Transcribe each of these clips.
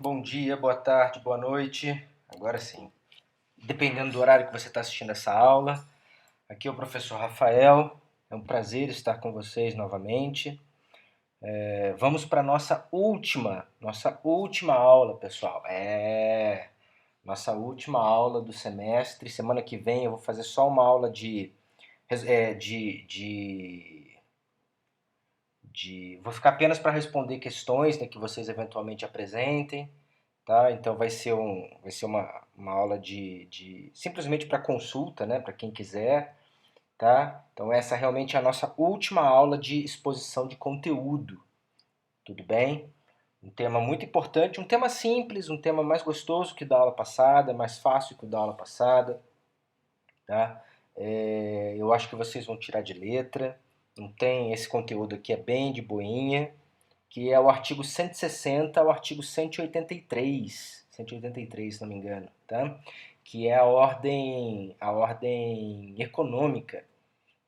Bom dia, boa tarde, boa noite. Agora sim, dependendo do horário que você está assistindo essa aula. Aqui é o professor Rafael. É um prazer estar com vocês novamente. Vamos para a nossa última aula, pessoal. Nossa última aula do semestre. Semana que vem eu vou fazer só uma aula vou ficar apenas para responder questões, né, que vocês eventualmente apresentem. Tá? Então vai ser uma aula simplesmente para consulta, né, para quem quiser, tá? Então essa realmente é a nossa última aula de exposição de conteúdo, tudo bem? Um tema muito importante, um tema simples, um tema mais gostoso que da aula passada, mais fácil que o da aula passada, tá? Eu acho que vocês vão tirar de letra, não tem esse conteúdo aqui é bem de boinha, que é o artigo 160 ao artigo 183, se não me engano, tá? Que é a ordem econômica.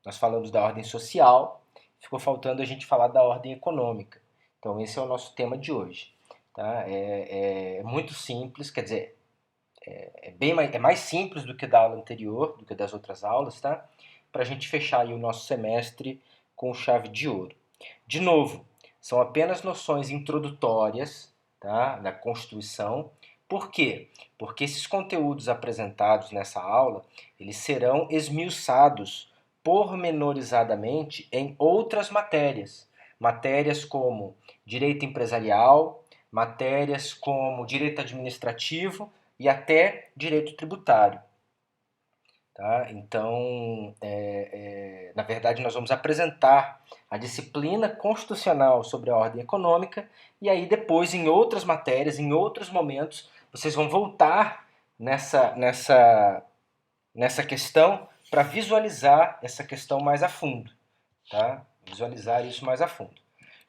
Nós falamos da ordem social, ficou faltando a gente falar da ordem econômica. Então esse é o nosso tema de hoje, tá? É muito simples, quer dizer, é mais simples do que da aula anterior, do que das outras aulas, tá? Para a gente fechar aí o nosso semestre com chave de ouro. De novo, são apenas noções introdutórias, tá, da Constituição. Por quê? Porque esses conteúdos apresentados nessa aula, eles serão esmiuçados pormenorizadamente em outras matérias. Matérias como direito empresarial, matérias como direito administrativo e até direito tributário. Tá? Então, na verdade, nós vamos apresentar a disciplina constitucional sobre a ordem econômica e aí depois, em outras matérias, em outros momentos, vocês vão voltar nessa questão para visualizar essa questão mais a fundo. Tá? Visualizar isso mais a fundo.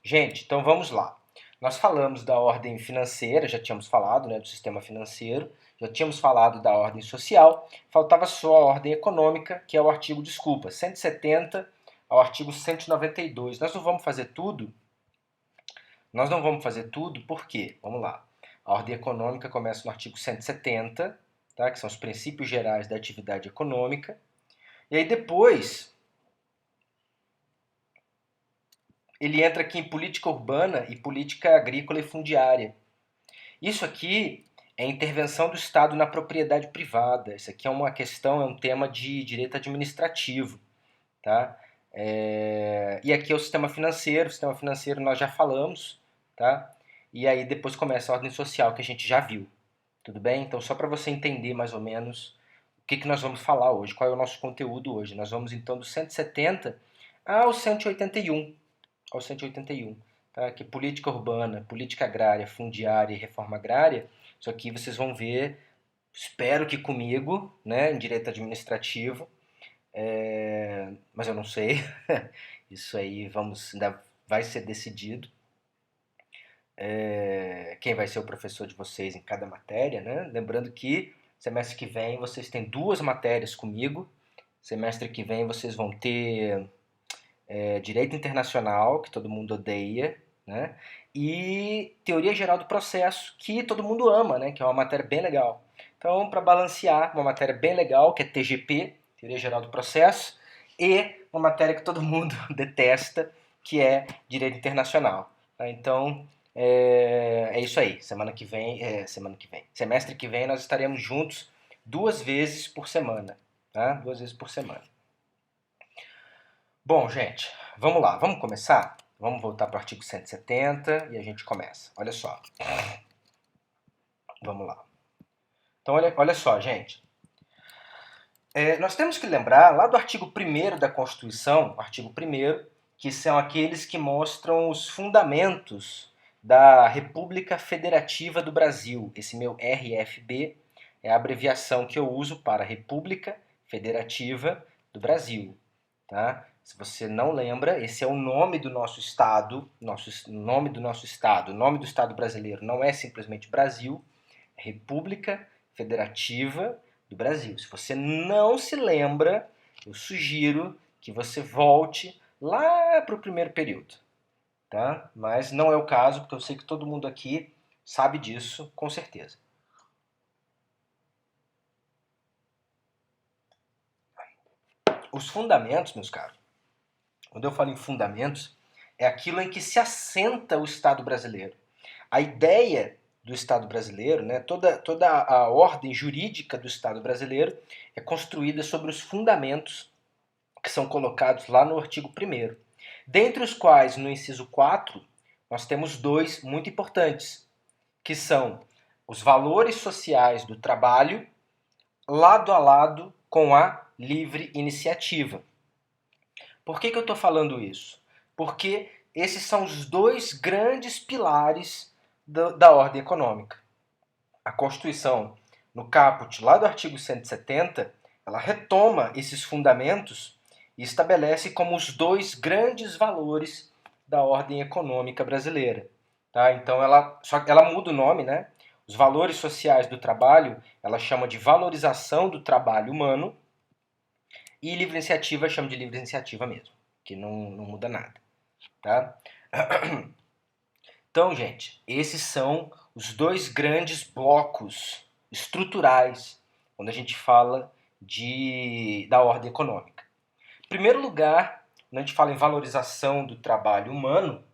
Gente, então vamos lá. Nós falamos da ordem financeira, já tínhamos falado, né, do sistema financeiro, já tínhamos falado da ordem social, faltava só a ordem econômica, que é o artigo, 170 ao artigo 192. Nós não vamos fazer tudo, por quê? Vamos lá. A ordem econômica começa no artigo 170, tá, que são os princípios gerais da atividade econômica, e aí depois ele entra aqui em política urbana e política agrícola e fundiária. Isso aqui é intervenção do Estado na propriedade privada. Isso aqui é uma questão, é um tema de direito administrativo, tá? E aqui é o sistema financeiro. O sistema financeiro nós já falamos, tá? E aí depois começa a ordem social, que a gente já viu, tudo bem? Então só para você entender mais ou menos o que nós vamos falar hoje, qual é o nosso conteúdo hoje. Nós vamos então do 170 ao 181, tá? Que política urbana, política agrária, fundiária e reforma agrária, isso aqui vocês vão ver, espero que comigo, né, em direito administrativo, mas eu não sei, isso aí ainda vai ser decidido, quem vai ser o professor de vocês em cada matéria, né? Lembrando que semestre que vem vocês têm 2 matérias comigo, semestre que vem vocês vão ter direito internacional, que todo mundo odeia, né? E teoria geral do processo, que todo mundo ama, né? Que é uma matéria bem legal. Então, para balancear, uma matéria bem legal, que é TGP, teoria geral do processo, e uma matéria que todo mundo detesta, que é direito internacional. Tá? Então, é isso aí. Semestre que vem nós estaremos juntos 2 vezes por semana, tá? 2 vezes por semana. Bom, gente, vamos lá, vamos começar? Vamos voltar para o artigo 170 e a gente começa. Olha só. Vamos lá. Então, olha só, gente. Nós temos que lembrar lá do artigo 1º da Constituição, artigo 1º, que são aqueles que mostram os fundamentos da República Federativa do Brasil. Esse meu RFB é a abreviação que eu uso para República Federativa do Brasil. Tá? Se você não lembra, esse é o nome do nosso estado, o nome do estado brasileiro não é simplesmente Brasil, é República Federativa do Brasil. Se você não se lembra, eu sugiro que você volte lá para o primeiro período, tá? Mas não é o caso, porque eu sei que todo mundo aqui sabe disso com certeza. Os fundamentos, meus caros, quando eu falo em fundamentos, é aquilo em que se assenta o Estado brasileiro. A ideia do Estado brasileiro, né, toda a ordem jurídica do Estado brasileiro é construída sobre os fundamentos que são colocados lá no artigo 1º, dentre os quais, no inciso 4, nós temos dois muito importantes, que são os valores sociais do trabalho, lado a lado com a livre iniciativa. Por que eu estou falando isso? Porque esses são os dois grandes pilares da ordem econômica. A Constituição, no caput, lá do artigo 170, ela retoma esses fundamentos e estabelece como os dois grandes valores da ordem econômica brasileira. Tá? Então ela muda o nome, né? Os valores sociais do trabalho, ela chama de valorização do trabalho humano, e livre iniciativa chama de livre iniciativa mesmo, que não muda nada. Tá? Então, gente, esses são os dois grandes blocos estruturais quando a gente fala da ordem econômica. Em primeiro lugar, quando a gente fala em valorização do trabalho humano,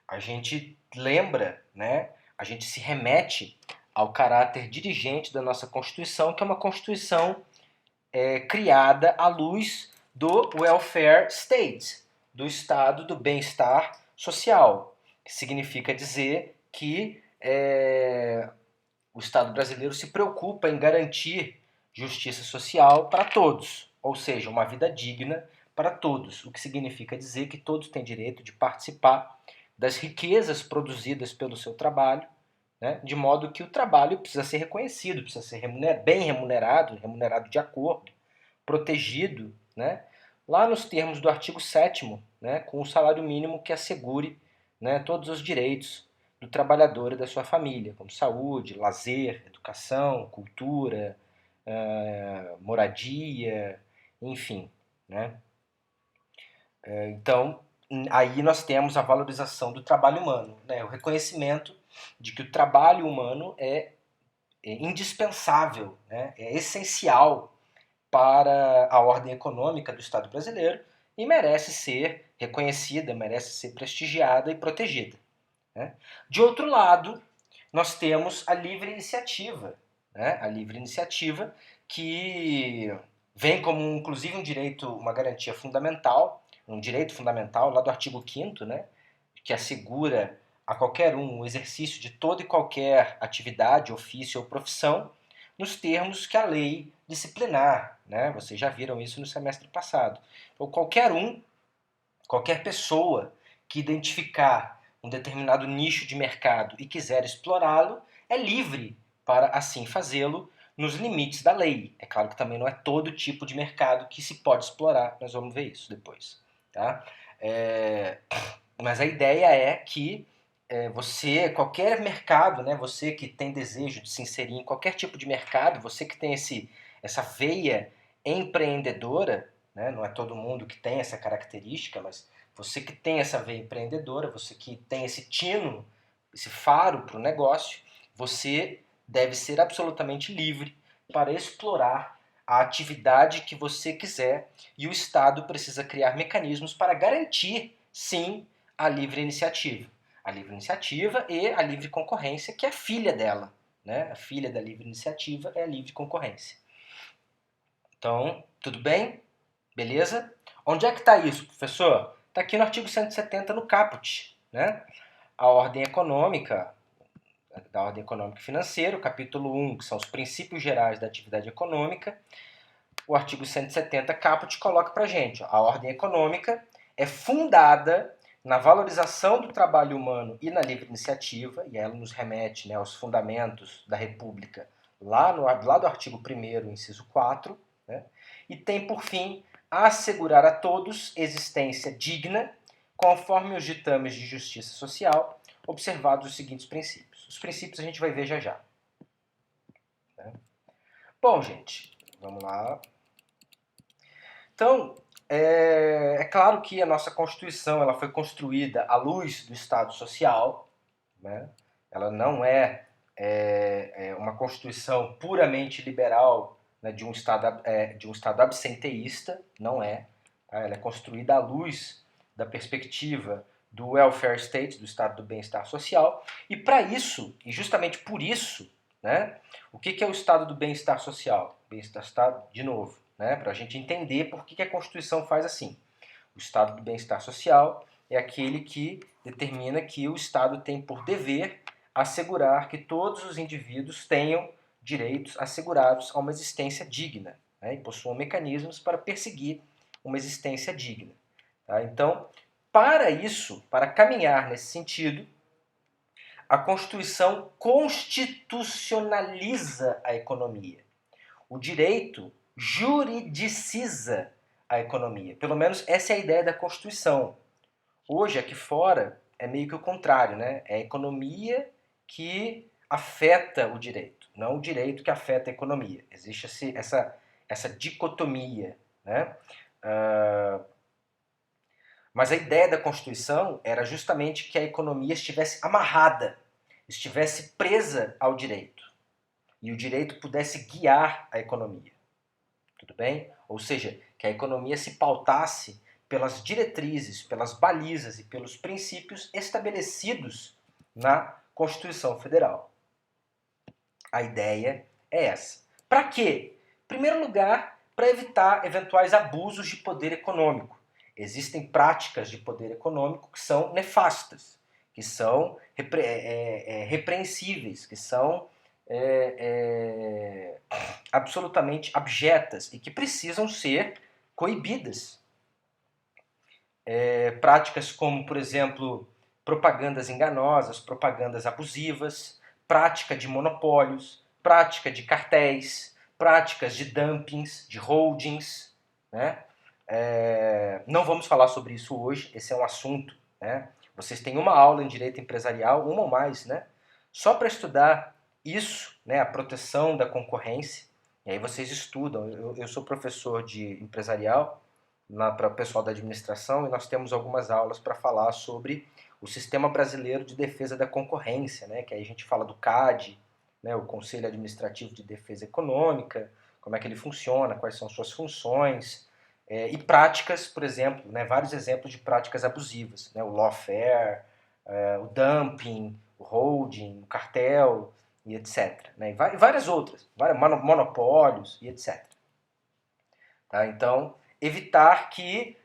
a gente lembra, né, a gente se remete ao caráter dirigente da nossa Constituição, que é uma Constituição criada à luz do welfare state, do estado do bem-estar social, que significa dizer que o Estado brasileiro se preocupa em garantir justiça social para todos, ou seja, uma vida digna para todos, o que significa dizer que todos têm direito de participar das riquezas produzidas pelo seu trabalho, né, de modo que o trabalho precisa ser reconhecido, precisa ser bem remunerado, remunerado de acordo, protegido, né, lá nos termos do artigo 7º, né, com o salário mínimo que assegure, né, todos os direitos do trabalhador e da sua família, como saúde, lazer, educação, cultura, moradia, enfim. Né? Então, aí nós temos a valorização do trabalho humano, né? O reconhecimento de que o trabalho humano é indispensável, né? É essencial para a ordem econômica do Estado brasileiro e merece ser reconhecida, merece ser prestigiada e protegida. Né? De outro lado, nós temos a livre iniciativa, né? A livre iniciativa que vem como inclusive um direito, uma garantia fundamental, um direito fundamental lá do artigo 5º, né? Que assegura a qualquer um o exercício de toda e qualquer atividade, ofício ou profissão, nos termos que a lei disciplinar. Né? Vocês já viram isso no semestre passado. Então, qualquer pessoa que identificar um determinado nicho de mercado e quiser explorá-lo, é livre para assim fazê-lo nos limites da lei. É claro que também não é todo tipo de mercado que se pode explorar, nós vamos ver isso depois. Tá? Mas a ideia é que você, qualquer mercado, né, você que tem desejo de se inserir em qualquer tipo de mercado, você que tem essa veia empreendedora, né, não é todo mundo que tem essa característica, mas você que tem essa veia empreendedora, você que tem esse tino, esse faro para o negócio, você deve ser absolutamente livre para explorar a atividade que você quiser e o Estado precisa criar mecanismos para garantir, sim, a livre iniciativa. A livre iniciativa e a livre concorrência, que é filha dela. Né? A filha da livre iniciativa é a livre concorrência. Então, tudo bem? Beleza? Onde é que está isso, professor? Está aqui no artigo 170 no caput. Né? A ordem econômica, da ordem econômica e financeira, o capítulo 1, que são os princípios gerais da atividade econômica. O artigo 170 caput coloca para gente, ó, a ordem econômica é fundada na valorização do trabalho humano e na livre iniciativa, e ela nos remete, né, aos fundamentos da República, lá do artigo 1º, inciso 4, né, e tem por fim assegurar a todos existência digna, conforme os ditames de justiça social, observados os seguintes princípios. Os princípios a gente vai ver já já. Né? Bom, gente, vamos lá. Então, é claro que a nossa Constituição ela foi construída à luz do Estado Social, né? Ela não é uma Constituição puramente liberal, né, de um Estado absenteísta, não é. Tá? Ela é construída à luz da perspectiva do welfare state, do Estado do bem-estar social, e para isso, e justamente por isso, né, o que é o Estado do bem-estar social? Bem-estar, de novo, né, para a gente entender por que a Constituição faz assim. O Estado do bem-estar social é aquele que determina que o Estado tem por dever assegurar que todos os indivíduos tenham direitos assegurados a uma existência digna, né, e possuam mecanismos para perseguir uma existência digna. Tá? Então, para isso, para caminhar nesse sentido, a Constituição constitucionaliza a economia. O direito juridiciza a economia. Pelo menos essa é a ideia da Constituição. Hoje, aqui fora, é meio que o contrário, né? É a economia que afeta o direito, não o direito que afeta a economia. Existe essa dicotomia, né? Mas a ideia da Constituição era justamente que a economia estivesse amarrada, estivesse presa ao direito. E o direito pudesse guiar a economia. Tudo bem? Ou seja, que a economia se pautasse pelas diretrizes, pelas balizas e pelos princípios estabelecidos na Constituição Federal. A ideia é essa. Para quê? Em primeiro lugar, para evitar eventuais abusos de poder econômico. Existem práticas de poder econômico que são nefastas, que são repreensíveis, que são absolutamente abjetas e que precisam ser coibidas. Práticas como, por exemplo, propagandas enganosas, propagandas abusivas, prática de monopólios, prática de cartéis, práticas de dumpings, de holdings, né? Não vamos falar sobre isso hoje, esse é um assunto, né? Vocês têm uma aula em direito empresarial, uma ou mais, né? Só para estudar isso, né? A proteção da concorrência. E aí vocês estudam. Eu sou professor de empresarial para o pessoal da administração e nós temos algumas aulas para falar sobre o Sistema Brasileiro de Defesa da Concorrência, né? Que aí a gente fala do CAD, né? O Conselho Administrativo de Defesa Econômica, como é que ele funciona, quais são suas funções, e práticas, por exemplo, né? Vários exemplos de práticas abusivas, né? O lawfare, o dumping, o holding, o cartel e etc. Né? E várias outras, monopólios e etc. Tá? Então, evitar que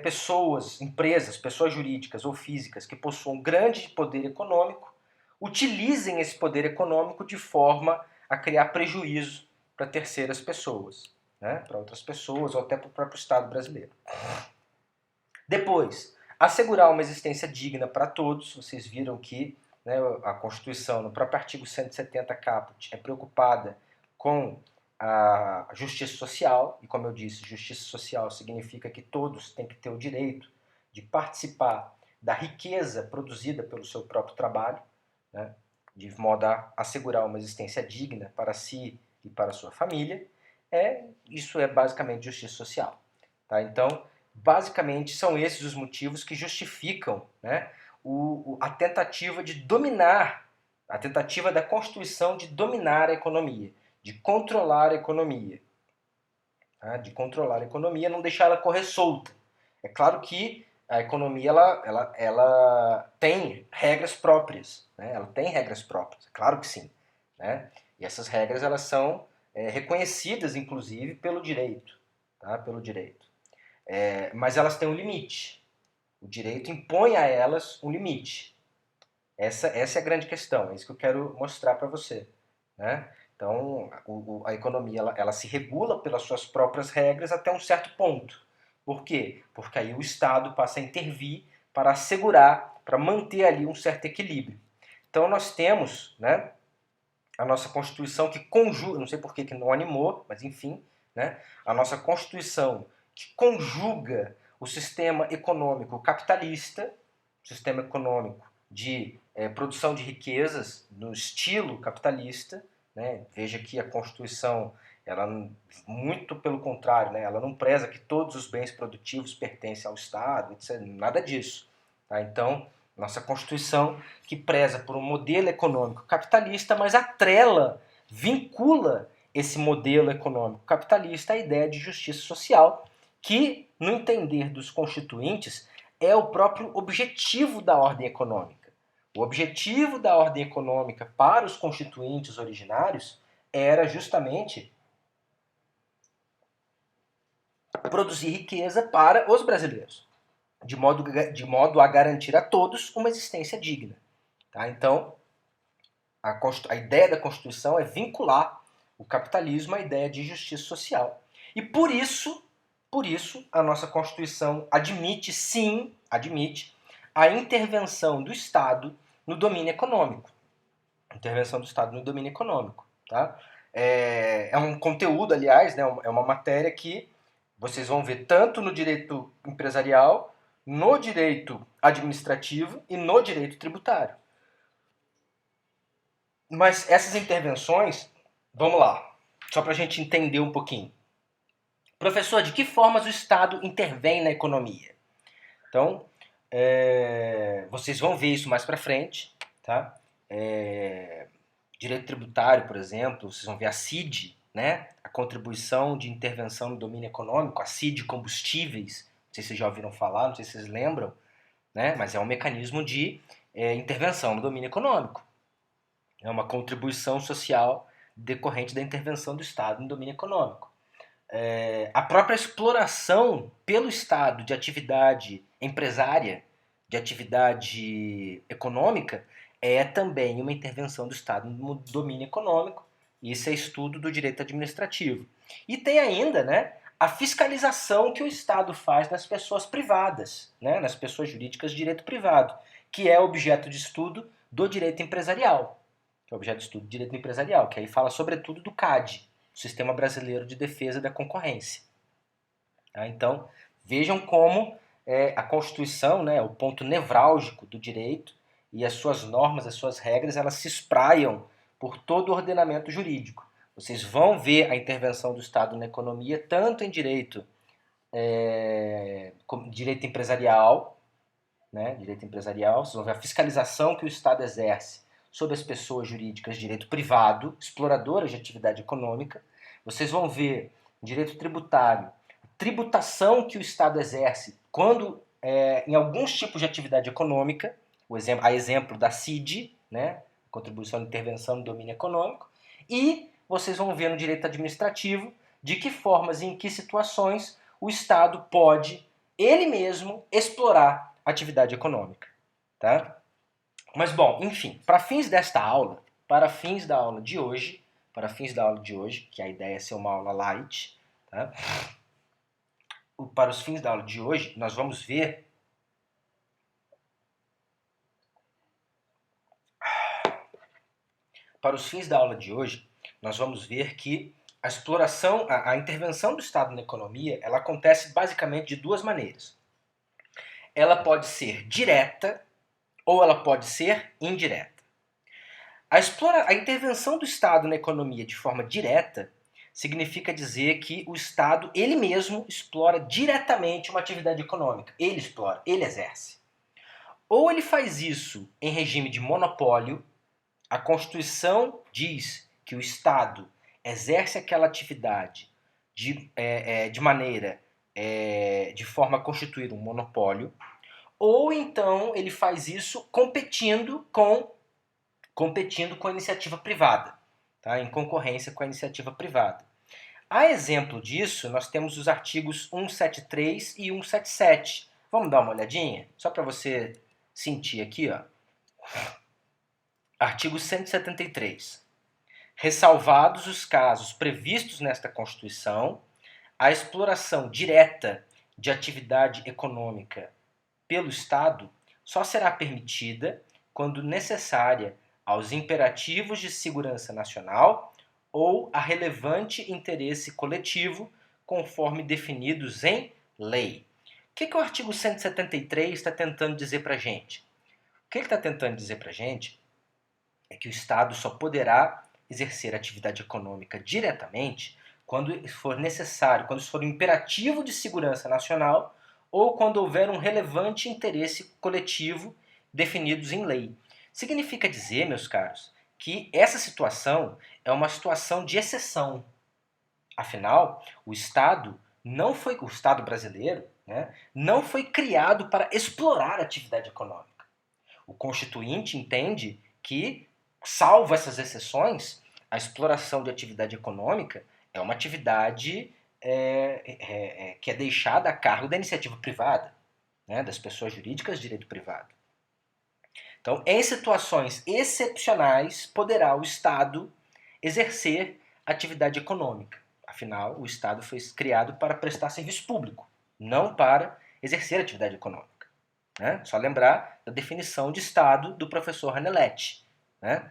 pessoas, empresas, pessoas jurídicas ou físicas que possuam grande poder econômico utilizem esse poder econômico de forma a criar prejuízo para terceiras pessoas, né? Para outras pessoas ou até para o próprio Estado brasileiro. Depois, assegurar uma existência digna para todos. Vocês viram que, né, a Constituição, no próprio artigo 170 caput, é preocupada com a justiça social, e como eu disse, justiça social significa que todos têm que ter o direito de participar da riqueza produzida pelo seu próprio trabalho, né, de modo a assegurar uma existência digna para si e para a sua família. Isso é basicamente justiça social. Tá? Então, basicamente, são esses os motivos que justificam, né, a tentativa de dominar, a tentativa da Constituição de dominar a economia, de controlar a economia. Tá? De controlar a economia, não deixar ela correr solta. É claro que a economia ela tem regras próprias, né? Ela tem regras próprias, é claro que sim, né? E essas regras elas são reconhecidas, inclusive, pelo direito, tá? Pelo direito. Mas elas têm um limite. O direito impõe a elas um limite. Essa é a grande questão, é isso que eu quero mostrar para você, né? Então, a economia ela se regula pelas suas próprias regras até um certo ponto. Por quê? Porque aí o Estado passa a intervir para assegurar, para manter ali um certo equilíbrio. Então, nós temos, né, a nossa Constituição que conjuga, não sei por que não animou, mas enfim, né, a nossa Constituição que conjuga o sistema econômico capitalista, sistema econômico de produção de riquezas no estilo capitalista, né? Veja que a Constituição, ela muito pelo contrário, né? Ela não preza que todos os bens produtivos pertencem ao Estado, etc. Nada disso. Tá? Então, Nossa Constituição que preza por um modelo econômico capitalista, mas atrela, vincula esse modelo econômico capitalista à ideia de justiça social, que, no entender dos constituintes, é o próprio objetivo da ordem econômica. O objetivo da ordem econômica para os constituintes originários era justamente produzir riqueza para os brasileiros, de modo a garantir a todos uma existência digna. Tá? Então, a ideia da Constituição é vincular o capitalismo à ideia de justiça social. E por isso, a nossa Constituição admite, sim, admite a intervenção do Estado no domínio econômico. Intervenção do Estado no domínio econômico. Tá? É um conteúdo, aliás, né, é uma matéria que vocês vão ver tanto no direito empresarial, no direito administrativo e no direito tributário. Mas essas intervenções, vamos lá, só para a gente entender um pouquinho. Professor, de que formas o Estado intervém na economia? Então, vocês vão ver isso mais para frente, tá? Direito tributário, por exemplo, vocês vão ver a CID, né? A contribuição de intervenção no domínio econômico, a CID combustíveis, não sei se vocês já ouviram falar, não sei se vocês lembram, né? Mas é um mecanismo de intervenção no domínio econômico. É uma contribuição social decorrente da intervenção do Estado no domínio econômico. A própria exploração pelo Estado de atividade empresária, de atividade econômica, é também uma intervenção do Estado no domínio econômico. Isso é estudo do direito administrativo. E tem ainda, né, a fiscalização que o Estado faz nas pessoas privadas, né, nas pessoas jurídicas de direito privado, que é objeto de estudo do direito empresarial. Que é objeto de estudo do direito empresarial, que aí fala sobretudo do CAD, Sistema Brasileiro de Defesa da Concorrência. Tá? Então, vejam como a Constituição, né, o ponto nevrálgico do direito, e as suas normas, as suas regras, elas se espraiam por todo o ordenamento jurídico. Vocês vão ver a intervenção do Estado na economia, tanto em direito, direito empresarial, né, direito empresarial, vocês vão ver a fiscalização que o Estado exerce sobre as pessoas jurídicas de direito privado, exploradoras de atividade econômica. Vocês vão ver direito tributário, tributação que o Estado exerce quando, em alguns tipos de atividade econômica, a exemplo da CID, né, Contribuição de Intervenção no Domínio Econômico, e vocês vão ver no direito administrativo de que formas e em que situações o Estado pode, ele mesmo, explorar a atividade econômica. Tá? Mas, bom, enfim, para fins desta aula, para fins da aula de hoje, que a ideia é ser uma aula light, tá? Para os fins da aula de hoje, nós vamos ver que a exploração, a intervenção do Estado na economia, ela acontece basicamente de duas maneiras. Ela pode ser direta ou ela pode ser indireta. A intervenção do Estado na economia de forma direta significa dizer que o Estado, ele mesmo, explora diretamente uma atividade econômica. Ele explora, ele exerce. Ou ele faz isso em regime de monopólio, a Constituição diz que o Estado exerce aquela atividade de forma a constituir um monopólio, ou então ele faz isso competindo com a iniciativa privada, tá? Em concorrência com a iniciativa privada. A exemplo disso, nós temos os artigos 173 e 177. Vamos dar uma olhadinha? Só para você sentir aqui, ó. Artigo 173. Ressalvados os casos previstos nesta Constituição, a exploração direta de atividade econômica pelo Estado só será permitida quando necessária aos imperativos de segurança nacional ou a relevante interesse coletivo, conforme definidos em lei. O que o artigo 173 está tentando dizer para a gente? O que ele está tentando dizer para a gente é que o Estado só poderá exercer atividade econômica diretamente quando for necessário, quando isso for um imperativo de segurança nacional ou quando houver um relevante interesse coletivo definidos em lei. Significa dizer, meus caros, que essa situação é uma situação de exceção. Afinal, o Estado brasileiro, né, não foi criado para explorar a atividade econômica. O Constituinte entende que, salvo essas exceções, a exploração de atividade econômica é uma atividade que é deixada a cargo da iniciativa privada, né, das pessoas jurídicas de direito privado. Então, em situações excepcionais, poderá o Estado exercer atividade econômica. Afinal, o Estado foi criado para prestar serviço público, não para exercer atividade econômica. Né? Só lembrar da definição de Estado do professor Ranelletti. Né?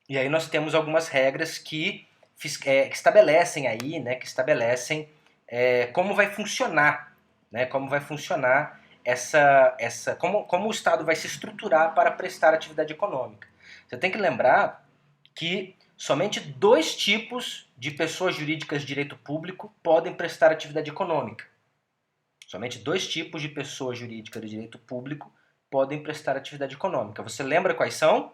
E aí nós temos algumas regras que estabelecem aí, né, que estabelecem como vai funcionar, né, como vai funcionar como o Estado vai se estruturar para prestar atividade econômica. Você tem que lembrar que somente 2 tipos de pessoas jurídicas de direito público podem prestar atividade econômica. Somente 2 tipos de pessoas jurídicas de direito público podem prestar atividade econômica. Você lembra quais são?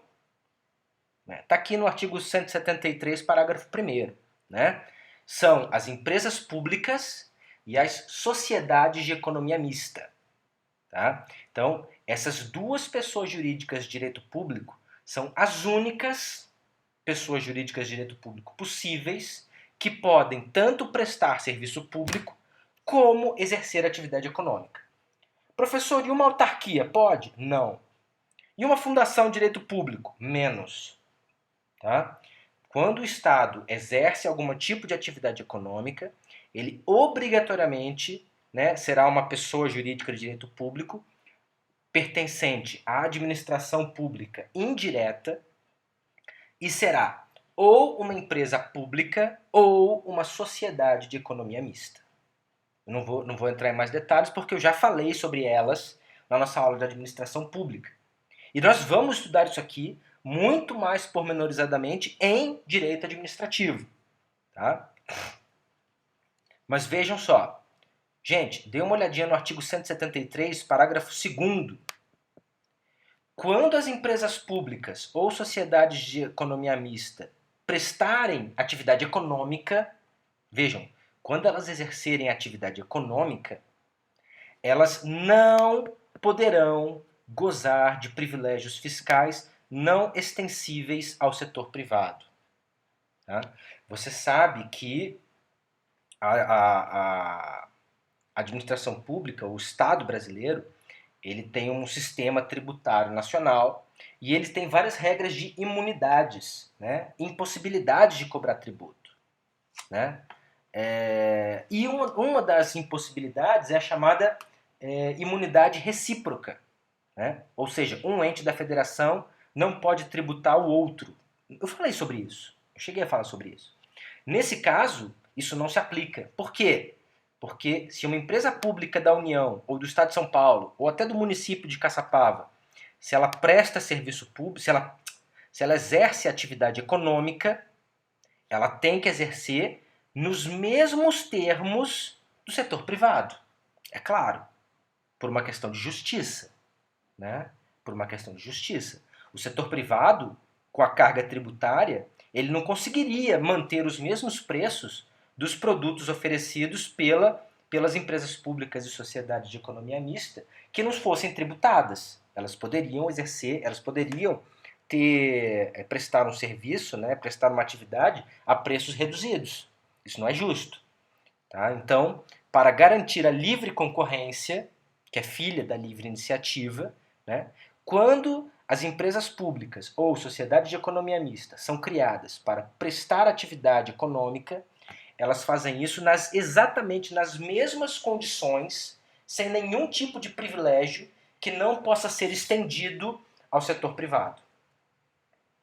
Está aqui no artigo 173, parágrafo 1º. Né? São as empresas públicas e as sociedades de economia mista. Tá? Então, essas 2 pessoas jurídicas de direito público são as únicas pessoas jurídicas de direito público possíveis que podem tanto prestar serviço público como exercer atividade econômica. Professor, e uma autarquia pode? Não. E uma fundação de direito público? Menos. Tá? Quando o Estado exerce algum tipo de atividade econômica, ele obrigatoriamente, né, será uma pessoa jurídica de direito público pertencente à administração pública indireta e será ou uma empresa pública ou uma sociedade de economia mista. Eu não vou entrar em mais detalhes porque eu já falei sobre elas na nossa aula de administração pública. E nós vamos estudar isso aqui muito mais pormenorizadamente em direito administrativo. Tá? Mas vejam só. Gente, dê uma olhadinha no artigo 173, parágrafo 2º. Quando as empresas públicas ou sociedades de economia mista prestarem atividade econômica, vejam, quando elas exercerem atividade econômica, elas não poderão gozar de privilégios fiscais não extensíveis ao setor privado. Tá? Você sabe que a administração pública, o Estado brasileiro, ele tem um sistema tributário nacional e ele tem várias regras de imunidades, né? Impossibilidades de cobrar tributo. Né? E uma das impossibilidades é a chamada imunidade recíproca. Né? Ou seja, um ente da federação não pode tributar o outro. Eu falei sobre isso. Eu cheguei a falar sobre isso. Nesse caso, isso não se aplica. Por quê? Porque se uma empresa pública da União, ou do Estado de São Paulo, ou até do município de Caçapava, se ela presta serviço público, se ela exerce atividade econômica, ela tem que exercer nos mesmos termos do setor privado. É claro, por uma questão de justiça. Né? Por uma questão de justiça. O setor privado, com a carga tributária, ele não conseguiria manter os mesmos preços dos produtos oferecidos pelas empresas públicas e sociedades de economia mista que não fossem tributadas. Elas poderiam exercer, elas poderiam prestar um serviço, né, prestar uma atividade a preços reduzidos. Isso não é justo. Tá? Então, para garantir a livre concorrência, que é filha da livre iniciativa, né, quando as empresas públicas ou sociedades de economia mista são criadas para prestar atividade econômica, elas fazem isso exatamente nas mesmas condições, sem nenhum tipo de privilégio que não possa ser estendido ao setor privado,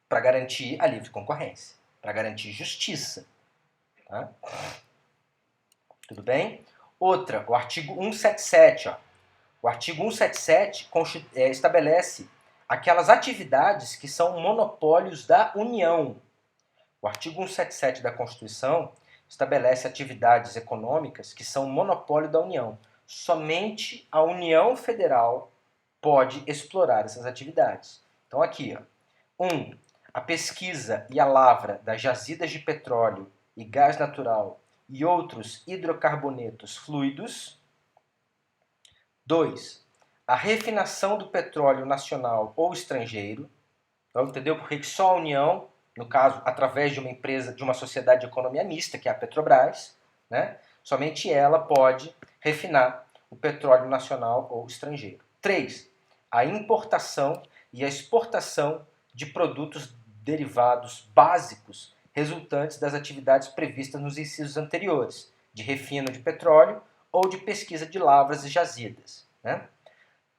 para garantir a livre concorrência, para garantir justiça. Tá? Tudo bem? Outra, o artigo 177. Ó. O artigo 177 estabelece aquelas atividades que são monopólios da União. O artigo 177 da Constituição estabelece atividades econômicas que são monopólio da União. Somente a União Federal pode explorar essas atividades. Então aqui, ó, 1. A pesquisa e a lavra das jazidas de petróleo e gás natural e outros hidrocarbonetos fluidos. 2. A refinação do petróleo nacional ou estrangeiro. Então, entendeu? Porque só a União, no caso, através de uma empresa, de uma sociedade de economia mista, que é a Petrobras, né? Somente ela pode refinar o petróleo nacional ou estrangeiro. 3. A importação e a exportação de produtos derivados básicos resultantes das atividades previstas nos incisos anteriores, de refino de petróleo ou de pesquisa de lavras e jazidas. Né?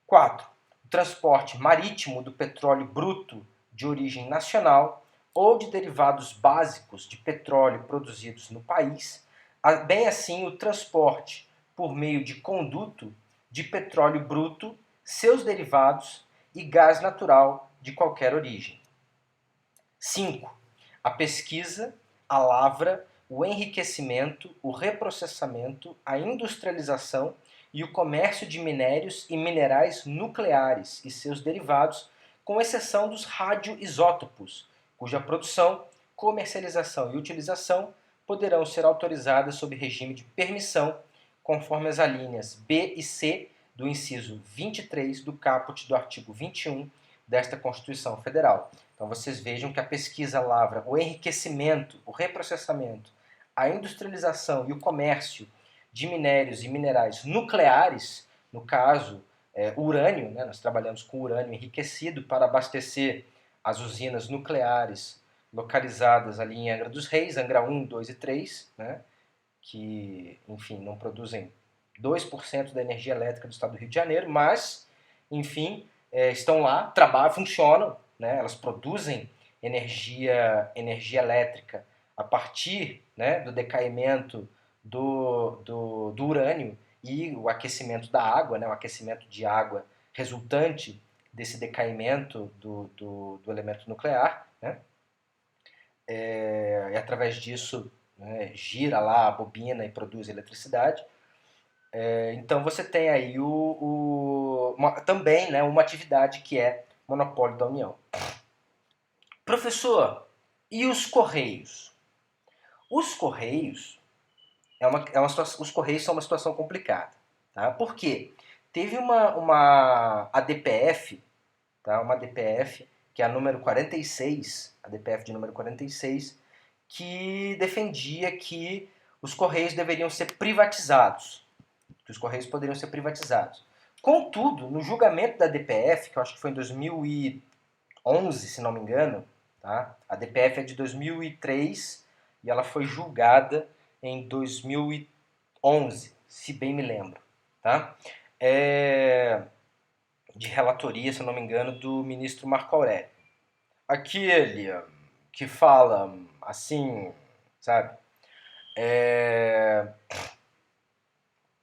4. O transporte marítimo do petróleo bruto de origem nacional ou de derivados básicos de petróleo produzidos no país, bem assim o transporte por meio de conduto de petróleo bruto, seus derivados e gás natural de qualquer origem. 5. A pesquisa, a lavra, o enriquecimento, o reprocessamento, a industrialização e o comércio de minérios e minerais nucleares e seus derivados, com exceção dos radioisótopos, cuja produção, comercialização e utilização poderão ser autorizadas sob regime de permissão, conforme as alíneas B e C do inciso 23 do caput do artigo 21 desta Constituição Federal. Então vocês vejam que a pesquisa lavra o enriquecimento, o reprocessamento, a industrialização e o comércio de minérios e minerais nucleares, no caso, urânio, né? Nós trabalhamos com urânio enriquecido para abastecer as usinas nucleares localizadas ali em Angra dos Reis, Angra 1, 2 e 3, né? Que, enfim, não produzem 2% da energia elétrica do estado do Rio de Janeiro, mas, enfim, estão lá, trabalham, funcionam, né? Elas produzem energia elétrica a partir, né, do decaimento do urânio e o aquecimento da água, né, o aquecimento de água resultante desse decaimento do elemento nuclear, né? E através disso, né, gira lá a bobina e produz eletricidade. Então você tem aí também, né, uma atividade que é monopólio da União. Professor, e os Correios? Os Correios os Correios são uma situação complicada. Tá? Por quê? Teve uma ADPF, tá? Uma ADPF, que é a número 46, a ADPF de número 46, que defendia que os Correios deveriam ser privatizados, que os Correios poderiam ser privatizados. Contudo, no julgamento da ADPF, que eu acho que foi em 2011, se não me engano, tá? A ADPF é de 2003 e ela foi julgada em 2011, se bem me lembro. Tá? De relatoria, se eu não me engano, do ministro Marco Aurélio. Aquele que fala assim, sabe?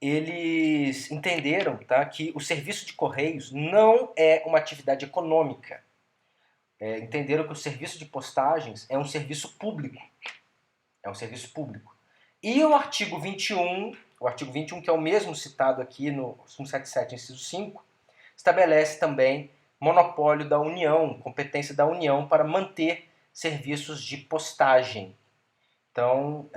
Eles entenderam, tá, que o serviço de correios não é uma atividade econômica. Entenderam que o serviço de postagens é um serviço público. É um serviço público. E o artigo 21, que é o mesmo citado aqui no 177, inciso 5, estabelece também monopólio da União, competência da União para manter serviços de postagem. Então,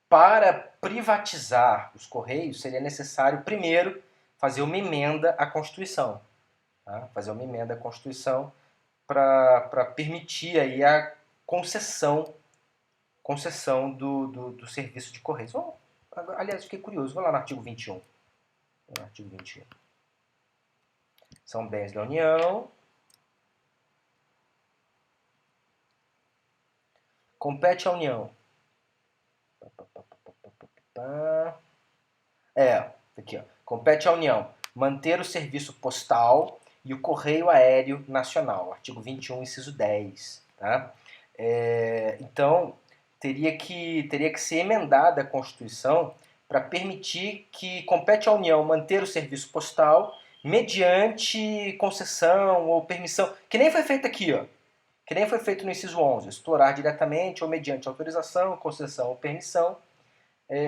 para privatizar os Correios, seria necessário, primeiro, fazer uma emenda à Constituição. Tá? Fazer uma emenda à Constituição para permitir aí a concessão do serviço de Correios. Aliás, fiquei curioso, vou lá no artigo 21. No artigo 21. São bens da União. Compete à União. Aqui, ó. Compete à União manter o serviço postal e o correio aéreo nacional. Artigo 21, inciso 10. Tá? Então, teria que ser emendada a Constituição para permitir que compete à União manter o serviço postal mediante concessão ou permissão, que nem foi feito aqui, ó. Que nem foi feito no inciso 11, explorar diretamente ou mediante autorização, concessão ou permissão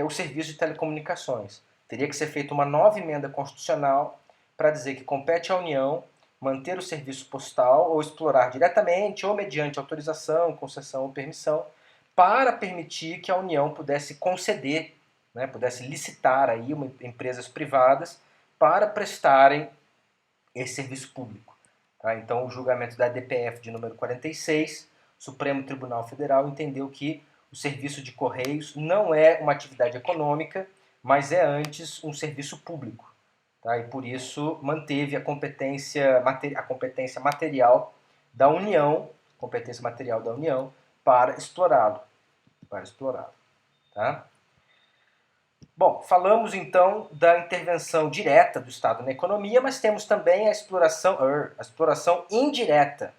o serviço de telecomunicações. Teria que ser feita uma nova emenda constitucional para dizer que compete à União manter o serviço postal ou explorar diretamente ou mediante autorização, concessão ou permissão, para permitir que a União pudesse conceder, né, pudesse licitar aí empresas privadas para prestarem esse serviço público. Tá? Então, o julgamento da DPF de número 46, Supremo Tribunal Federal entendeu que o serviço de correios não é uma atividade econômica, mas é antes um serviço público. Tá? E por isso manteve a competência material da União, para explorá-lo. Tá? Bom, falamos então da intervenção direta do Estado na economia, mas temos também a exploração indireta.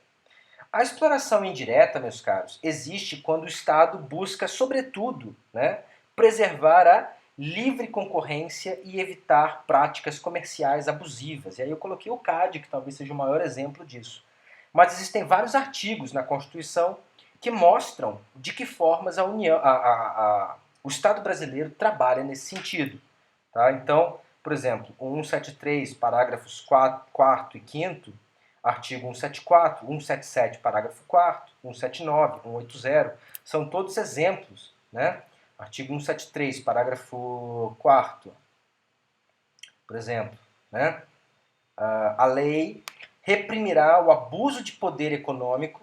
A exploração indireta, meus caros, existe quando o Estado busca, sobretudo, né, preservar a livre concorrência e evitar práticas comerciais abusivas. E aí eu coloquei o CAD, que talvez seja o maior exemplo disso. Mas existem vários artigos na Constituição que mostram de que formas o Estado brasileiro trabalha nesse sentido. Tá? Então, por exemplo, o 173, parágrafos 4º e 5º, artigo 174, 177, parágrafo 4º, 179, 180, são todos exemplos, né? Artigo 173, parágrafo 4º, por exemplo, né? A lei reprimirá o abuso de poder econômico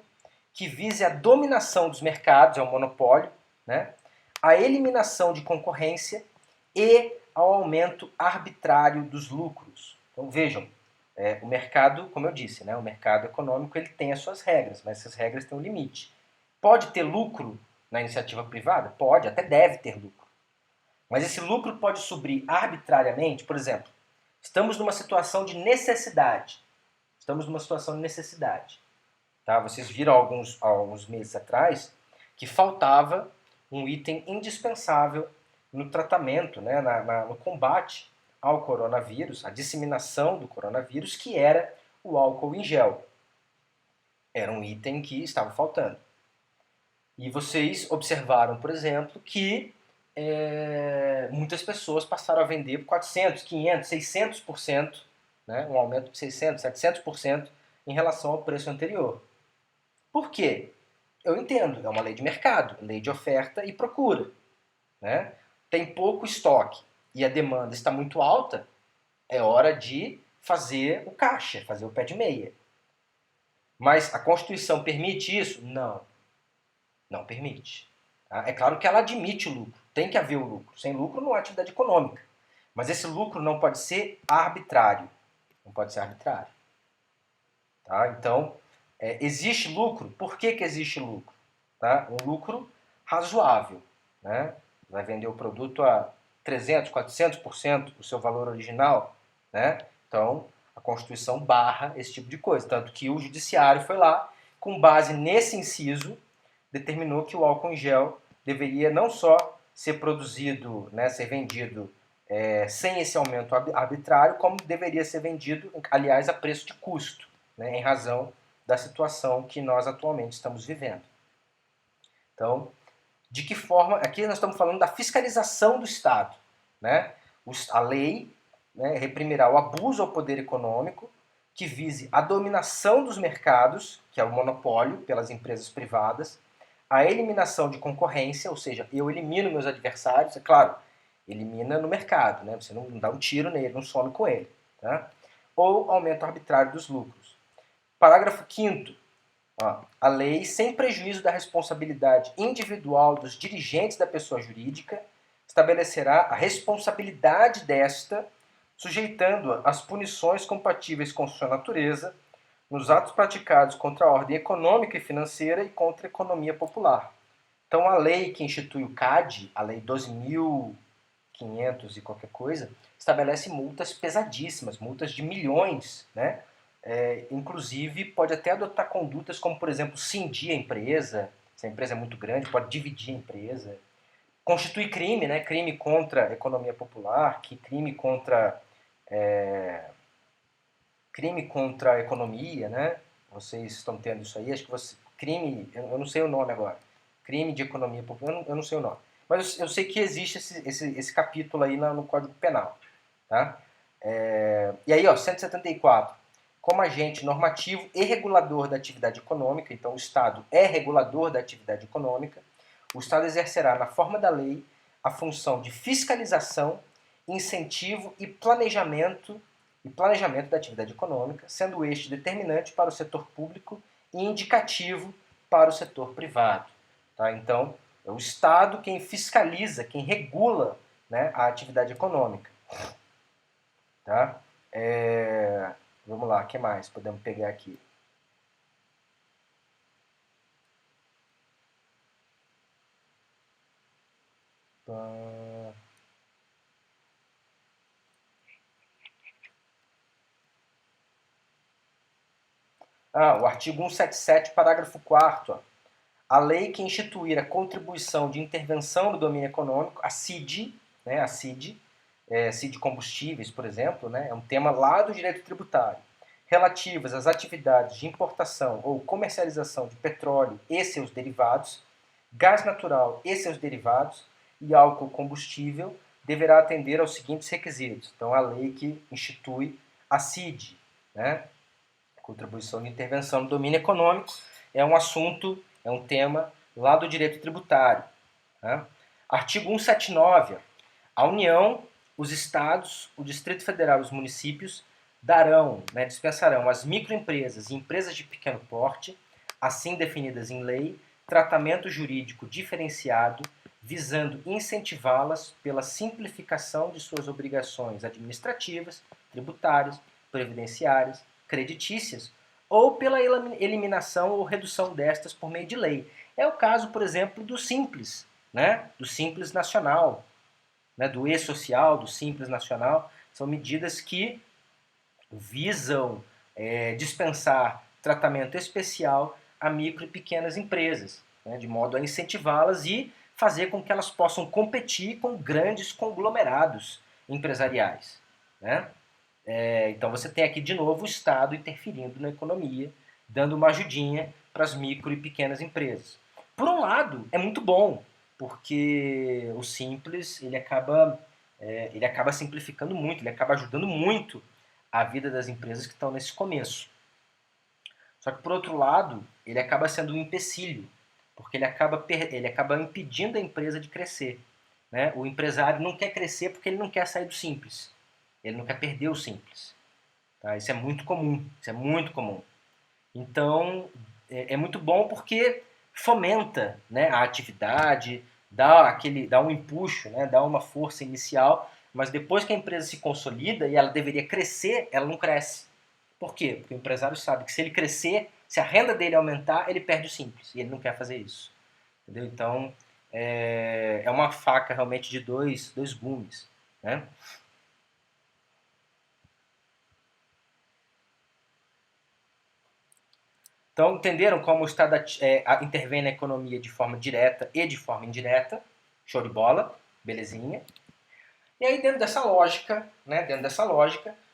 que vise a dominação dos mercados, é um monopólio, né? A eliminação de concorrência e ao aumento arbitrário dos lucros. Então vejam, o mercado, como eu disse, né, o mercado econômico ele tem as suas regras, mas essas regras têm um limite. Pode ter lucro na iniciativa privada? Pode, até deve ter lucro. Mas esse lucro pode subir arbitrariamente, por exemplo, estamos numa situação de necessidade. Tá? Vocês viram alguns meses atrás que faltava um item indispensável no tratamento, né, no combate ao coronavírus, a disseminação do coronavírus, que era o álcool em gel. Era um item que estava faltando. E vocês observaram, por exemplo, que muitas pessoas passaram a vender por 400, 500, 600%, né, um aumento de 600, 700% em relação ao preço anterior. Por quê? Eu entendo, é uma lei de mercado, lei de oferta e procura. Né? Tem pouco estoque e a demanda está muito alta, é hora de fazer o caixa, fazer o pé de meia. Mas a Constituição permite isso? Não. Não permite. Tá? É claro que ela admite o lucro, tem que haver o lucro. Sem lucro não há atividade econômica. Mas esse lucro não pode ser arbitrário. Não pode ser arbitrário. Tá? Então, existe lucro? Por que existe lucro? Tá? Um lucro razoável. Né? Vai vender o produto a 300%, 400% do seu valor original. Né? Então, a Constituição barra esse tipo de coisa. Tanto que o Judiciário foi lá, com base nesse inciso, determinou que o álcool em gel deveria não só ser produzido, né, ser vendido sem esse aumento arbitrário, como deveria ser vendido, aliás, a preço de custo, né, em razão da situação que nós atualmente estamos vivendo. Então, de que forma... Aqui nós estamos falando da fiscalização do Estado. Né? A lei, né, reprimirá o abuso ao poder econômico que vise a dominação dos mercados, que é o monopólio pelas empresas privadas, a eliminação de concorrência, ou seja, eu elimino meus adversários, é claro, elimina no mercado, né? Você não dá um tiro nele, não some com ele. Tá? Ou aumento arbitrário dos lucros. Parágrafo 5º. A lei, sem prejuízo da responsabilidade individual dos dirigentes da pessoa jurídica, estabelecerá a responsabilidade desta, sujeitando-a às punições compatíveis com sua natureza, nos atos praticados contra a ordem econômica e financeira e contra a economia popular. Então, a lei que institui o CAD, a Lei 12.500 e qualquer coisa, estabelece multas pesadíssimas, multas de milhões, né? Inclusive, pode até adotar condutas como, por exemplo, cindir a empresa, se a empresa é muito grande, pode dividir a empresa. Constitui crime, né? Crime contra a economia popular, crime contra a economia, né? Vocês estão tendo isso aí, acho que crime, eu não sei o nome agora, crime de economia popular, eu não sei o nome. Mas eu sei que existe esse capítulo aí no Código Penal. Tá? E aí, ó, 174. Como agente normativo e regulador da atividade econômica, então o Estado é regulador da atividade econômica, o Estado exercerá, na forma da lei, a função de fiscalização, incentivo e planejamento da atividade econômica, sendo este determinante para o setor público e indicativo para o setor privado. Tá? Então, é o Estado quem fiscaliza, quem regula, né, a atividade econômica. Tá? Vamos lá, o que mais podemos pegar aqui? O artigo 177, parágrafo 4º. A lei que instituir a contribuição de intervenção no domínio econômico, a CID, né, CID combustíveis, por exemplo, né, é um tema lá do direito tributário, relativas às atividades de importação ou comercialização de petróleo e seus derivados, gás natural e seus derivados e álcool combustível, deverá atender aos seguintes requisitos. Então, a lei que institui a CID, né, contribuição de intervenção no domínio econômico, é um assunto, é um tema lá do direito tributário. Né? Artigo 179. A União, os Estados, o Distrito Federal e os municípios darão, né, dispensarão às microempresas e empresas de pequeno porte, assim definidas em lei, tratamento jurídico diferenciado, visando incentivá-las pela simplificação de suas obrigações administrativas, tributárias, previdenciárias, creditícias, ou pela eliminação ou redução destas por meio de lei. É o caso, por exemplo, do Simples, né? Do Simples Nacional, né? Do E-Social, do Simples Nacional. São medidas que visam dispensar tratamento especial a micro e pequenas empresas, né? De modo a incentivá-las e fazer com que elas possam competir com grandes conglomerados empresariais, né? Então você tem aqui de novo o Estado interferindo na economia, dando uma ajudinha para as micro e pequenas empresas. Por um lado, é muito bom, porque o Simples ele acaba simplificando muito, ele acaba ajudando muito a vida das empresas que estão nesse começo. Só que por outro lado, ele acaba sendo um empecilho, porque ele acaba impedindo a empresa de crescer. Né? O empresário não quer crescer porque ele não quer sair do Simples. Ele não quer perder o Simples. Tá? Isso é muito comum. Isso é muito comum. Então, é muito bom porque fomenta, né, a atividade, dá um empuxo, né, dá uma força inicial, mas depois que a empresa se consolida e ela deveria crescer, ela não cresce. Por quê? Porque o empresário sabe que se ele crescer, se a renda dele aumentar, ele perde o Simples. E ele não quer fazer isso. Entendeu? Então, é uma faca realmente de dois gumes. Né? Então, entenderam como o Estado intervém na economia de forma direta e de forma indireta? Show de bola, belezinha. E aí, dentro dessa lógica,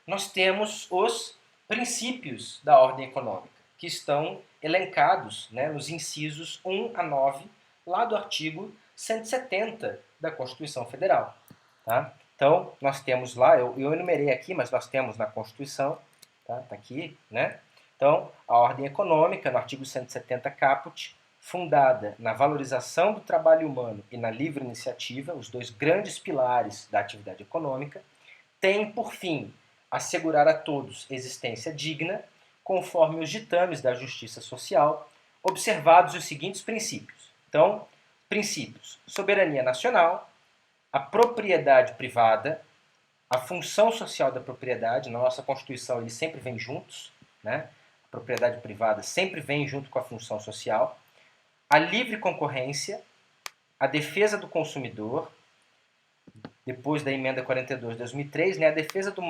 nós temos os princípios da ordem econômica, que estão elencados, né, nos incisos 1 a 9, lá do artigo 170 da Constituição Federal. Tá? Então, nós temos lá, eu enumerei aqui, mas nós temos na Constituição, tá aqui, né? Então, a ordem econômica, no artigo 170 caput, fundada na valorização do trabalho humano e na livre iniciativa, os dois grandes pilares da atividade econômica, tem por fim assegurar a todos existência digna, conforme os ditames da justiça social, observados os seguintes princípios. Então, princípios: soberania nacional, a propriedade privada, a função social da propriedade. Na nossa Constituição eles sempre vêm juntos, né? A propriedade privada sempre vem junto com a função social, a livre concorrência, a defesa do consumidor, depois da emenda 42 de 2003, né, a defesa do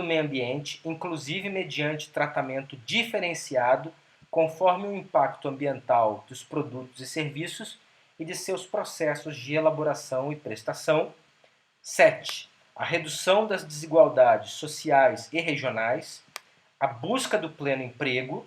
meio ambiente, inclusive mediante tratamento diferenciado conforme o impacto ambiental dos produtos e serviços e de seus processos de elaboração e prestação. 7. A redução das desigualdades sociais e regionais, a busca do pleno emprego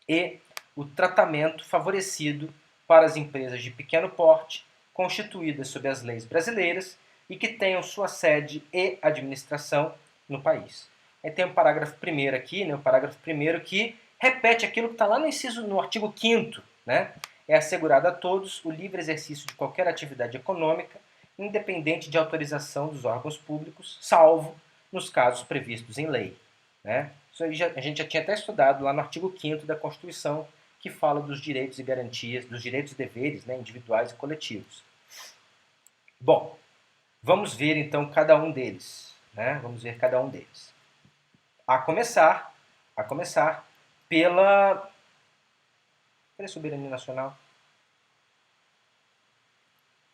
e o tratamento favorecido para as empresas de pequeno porte, constituídas sob as leis brasileiras e que tenham sua sede e administração no país. Aí tem o parágrafo 1º aqui, né, o parágrafo 1º que repete aquilo que está lá no artigo 5º, né? É assegurado a todos o livre exercício de qualquer atividade econômica, independente de autorização dos órgãos públicos, salvo nos casos previstos em lei. Né? Isso aí a gente já tinha até estudado lá no artigo 5º da Constituição, que fala dos direitos e garantias, dos direitos e deveres, né, individuais e coletivos. Bom, vamos ver então cada um deles. Né? Vamos ver cada um deles. A começar pela soberania nacional.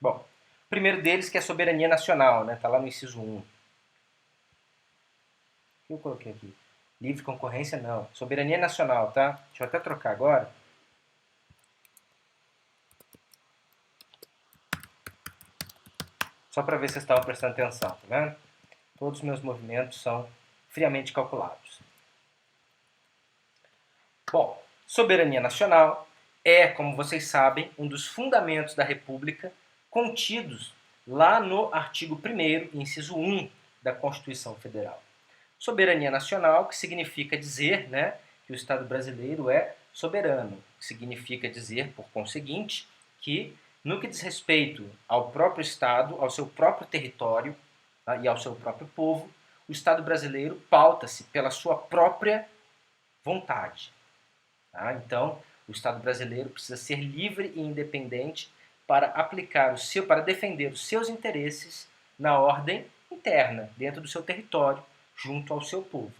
Bom, o primeiro deles que é a soberania nacional, né? Tá lá no inciso 1. O que eu coloquei aqui? Livre concorrência, não. Soberania nacional, tá? Deixa eu até trocar agora. Só para ver se vocês estavam prestando atenção, tá vendo? Todos os meus movimentos são friamente calculados. Bom, soberania nacional é, como vocês sabem, um dos fundamentos da República contidos lá no artigo 1º, inciso 1 da Constituição Federal. Soberania nacional, que significa dizer, né, que o Estado brasileiro é soberano, que significa dizer, por conseguinte, que no que diz respeito ao próprio Estado, ao seu próprio território, tá, e ao seu próprio povo, o Estado brasileiro pauta-se pela sua própria vontade. Tá? Então, o Estado brasileiro precisa ser livre e independente para para defender os seus interesses na ordem interna, dentro do seu território, junto ao seu povo.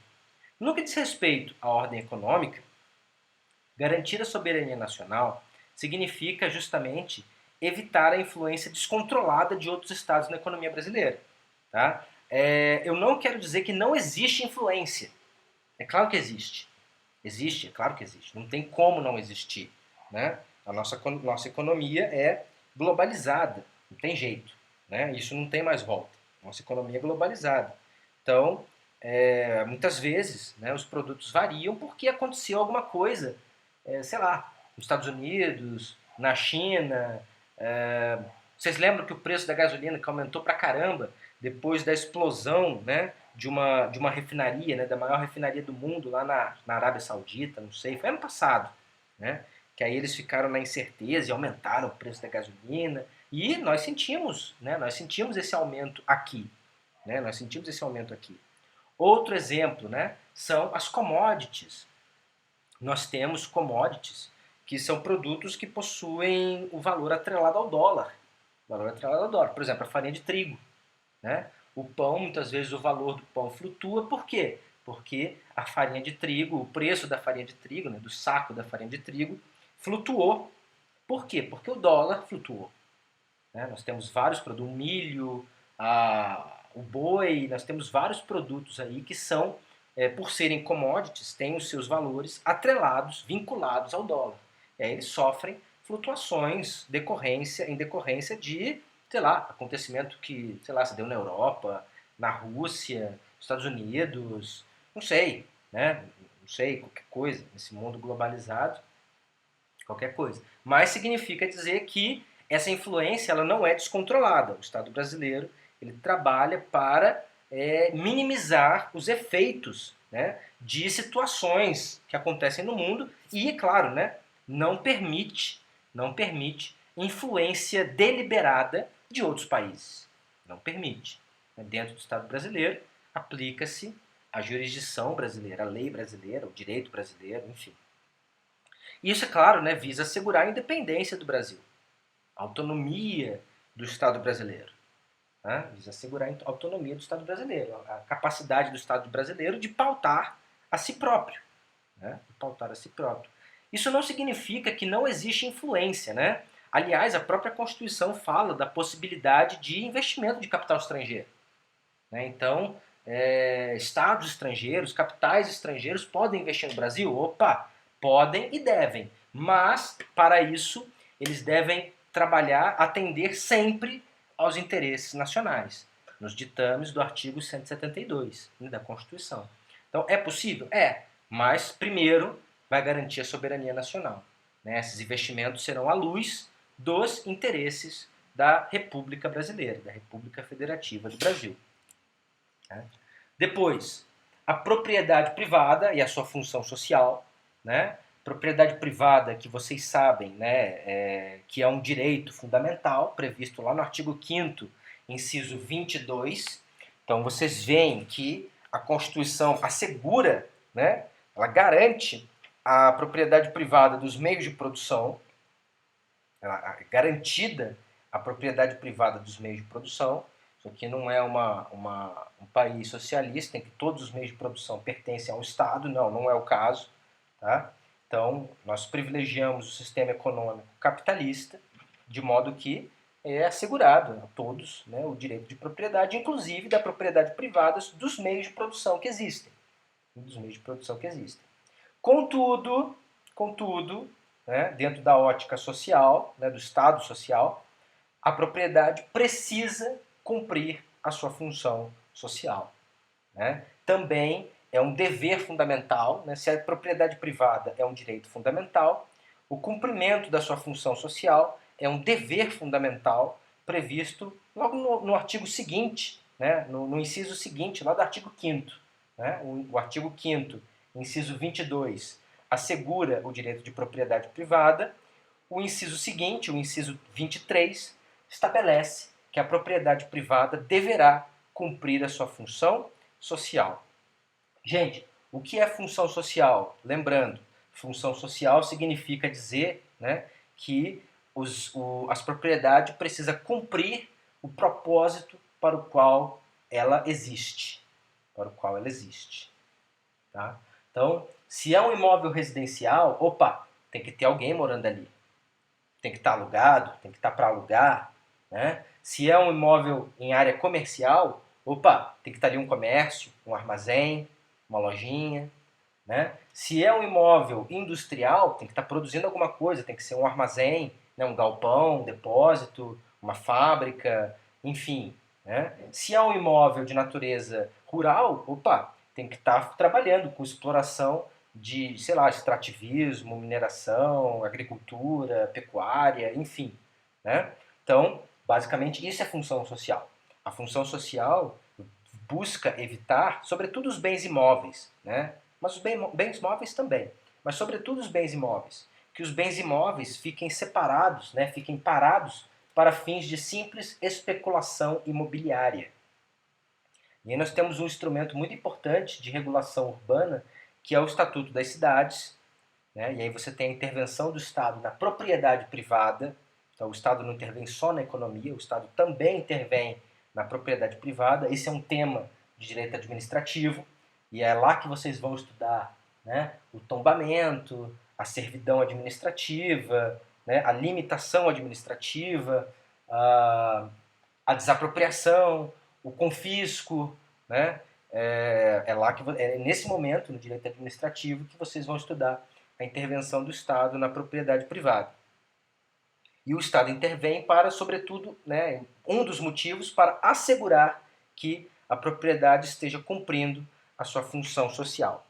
No que diz respeito à ordem econômica, garantir a soberania nacional significa justamente evitar a influência descontrolada de outros estados na economia brasileira. Tá? Eu não quero dizer que não existe influência. É claro que existe. Existe, é claro que existe. Não tem como não existir. Né? A nossa economia é globalizada. Não tem jeito. Né? Isso não tem mais volta. Nossa economia é globalizada. Então, muitas vezes, né, os produtos variam porque aconteceu alguma coisa, sei lá, nos Estados Unidos, na China. Vocês lembram que o preço da gasolina que aumentou pra caramba depois da explosão, né, de uma refinaria, né, da maior refinaria do mundo lá na Arábia Saudita, não sei, foi ano passado, né, que aí eles ficaram na incerteza e aumentaram o preço da gasolina e nós sentimos esse aumento aqui, né, nós sentimos esse aumento aqui. Outro exemplo, né, são as commodities. Nós temos commodities que são produtos que possuem o valor atrelado ao dólar. Valor atrelado ao dólar. Por exemplo, a farinha de trigo. Né? O pão, muitas vezes o valor do pão flutua. Por quê? Porque a farinha de trigo, o preço da farinha de trigo, né, do saco da farinha de trigo, flutuou. Por quê? Porque o dólar flutuou. Né? Nós temos vários produtos, o milho, o boi, nós temos vários produtos aí que são, por serem commodities, têm os seus valores atrelados, vinculados ao dólar. E aí eles sofrem flutuações em decorrência de, sei lá, acontecimento que, sei lá, se deu na Europa, na Rússia, nos Estados Unidos, não sei, né? Não sei, qualquer coisa, nesse mundo globalizado, qualquer coisa. Mas significa dizer que essa influência ela não é descontrolada. O Estado brasileiro ele trabalha para minimizar os efeitos, né, de situações que acontecem no mundo e, é claro, né, não permite influência deliberada de outros países. Não permite. Dentro do Estado brasileiro, aplica-se a jurisdição brasileira, a lei brasileira, o direito brasileiro, enfim. Isso, é claro, né, visa assegurar a independência do Brasil, a autonomia do Estado brasileiro. Né? Visa assegurar a autonomia do Estado brasileiro, a capacidade do Estado brasileiro de pautar a si próprio. Né? De pautar a si próprio. Isso não significa que não existe influência. Né? Aliás, a própria Constituição fala da possibilidade de investimento de capital estrangeiro. Né? Então, estados estrangeiros, capitais estrangeiros podem investir no Brasil? Opa! Podem e devem, mas para isso eles devem trabalhar, atender sempre aos interesses nacionais, nos ditames do artigo 172 da Constituição. Então, é possível? É, mas primeiro vai garantir a soberania nacional. né? Esses investimentos serão à luz dos interesses da República Brasileira, da República Federativa do Brasil. Né? Depois, a propriedade privada e a sua função social, né? Propriedade privada, que vocês sabem, né, que é um direito fundamental previsto lá no artigo 5º, inciso 22. Então, vocês veem que a Constituição assegura, né, ela garante a propriedade privada dos meios de produção, ela é garantida a propriedade privada dos meios de produção. Isso aqui não é um país socialista em que todos os meios de produção pertencem ao Estado, não é o caso. Tá? Então, nós privilegiamos o sistema econômico capitalista, de modo que é assegurado a todos, né, o direito de propriedade, inclusive da propriedade privada dos meios de produção que existem. Contudo, né, dentro da ótica social, né, do Estado social, a propriedade precisa cumprir a sua função social. Né? Também é um dever fundamental, né? Se a propriedade privada é um direito fundamental, o cumprimento da sua função social é um dever fundamental previsto logo no artigo seguinte, né? no inciso seguinte, lá do artigo 5º. Né? O artigo 5º, inciso 22, assegura o direito de propriedade privada. O inciso seguinte, o inciso 23, estabelece que a propriedade privada deverá cumprir a sua função social. Gente, o que é função social? Lembrando, função social significa dizer, né, que as propriedades precisam cumprir o propósito para o qual ela existe. Tá? Então, se é um imóvel residencial, tem que ter alguém morando ali. Tem que estar alugado, tem que estar para alugar. Né? Se é um imóvel em área comercial, tem que estar ali um comércio, um armazém, uma lojinha. Né? Se é um imóvel industrial, tem que estar produzindo alguma coisa, tem que ser um armazém, né? Um galpão, um depósito, uma fábrica, enfim. Né? Se é um imóvel de natureza rural, tem que estar trabalhando com exploração de, sei lá, extrativismo, mineração, agricultura, pecuária, enfim. Né? Então, basicamente, isso é função social. A função social busca evitar, sobretudo, os bens imóveis, né? Mas os bens móveis também, mas sobretudo os bens imóveis, que os bens imóveis fiquem separados, né? Fiquem parados para fins de simples especulação imobiliária. E aí nós temos um instrumento muito importante de regulação urbana, que é o Estatuto das Cidades, né? E aí você tem a intervenção do Estado na propriedade privada. Então o Estado não intervém só na economia, o Estado também intervém na propriedade privada. Esse é um tema de direito administrativo, e é lá que vocês vão estudar, né, o tombamento, a servidão administrativa, né, a limitação administrativa, a desapropriação, o confisco, né? É nesse momento, no direito administrativo, que vocês vão estudar a intervenção do Estado na propriedade privada. E o Estado intervém para, sobretudo, né, um dos motivos para assegurar que a propriedade esteja cumprindo a sua função social.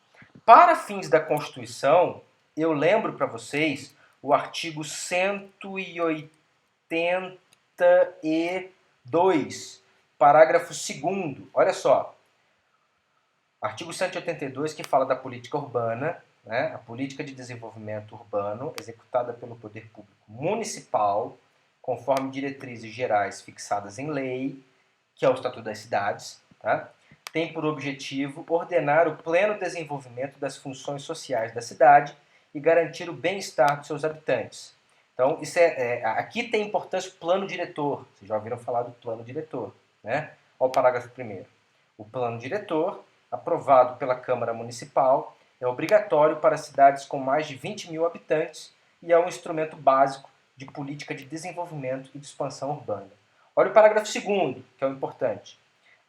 Para fins da Constituição, eu lembro para vocês o artigo 182, parágrafo 2º. Olha só. Artigo 182, que fala da política urbana, né, a política de desenvolvimento urbano executada pelo poder público municipal, conforme diretrizes gerais fixadas em lei, que é o Estatuto das Cidades, tá? Tem por objetivo ordenar o pleno desenvolvimento das funções sociais da cidade e garantir o bem-estar dos seus habitantes. Então, aqui tem importância o plano diretor. Vocês já ouviram falar do plano diretor, né? Olha o parágrafo 1º. O plano diretor, aprovado pela Câmara Municipal, é obrigatório para cidades com mais de 20 mil habitantes e é um instrumento básico de política de desenvolvimento e de expansão urbana. Olha o parágrafo 2º, que é o importante.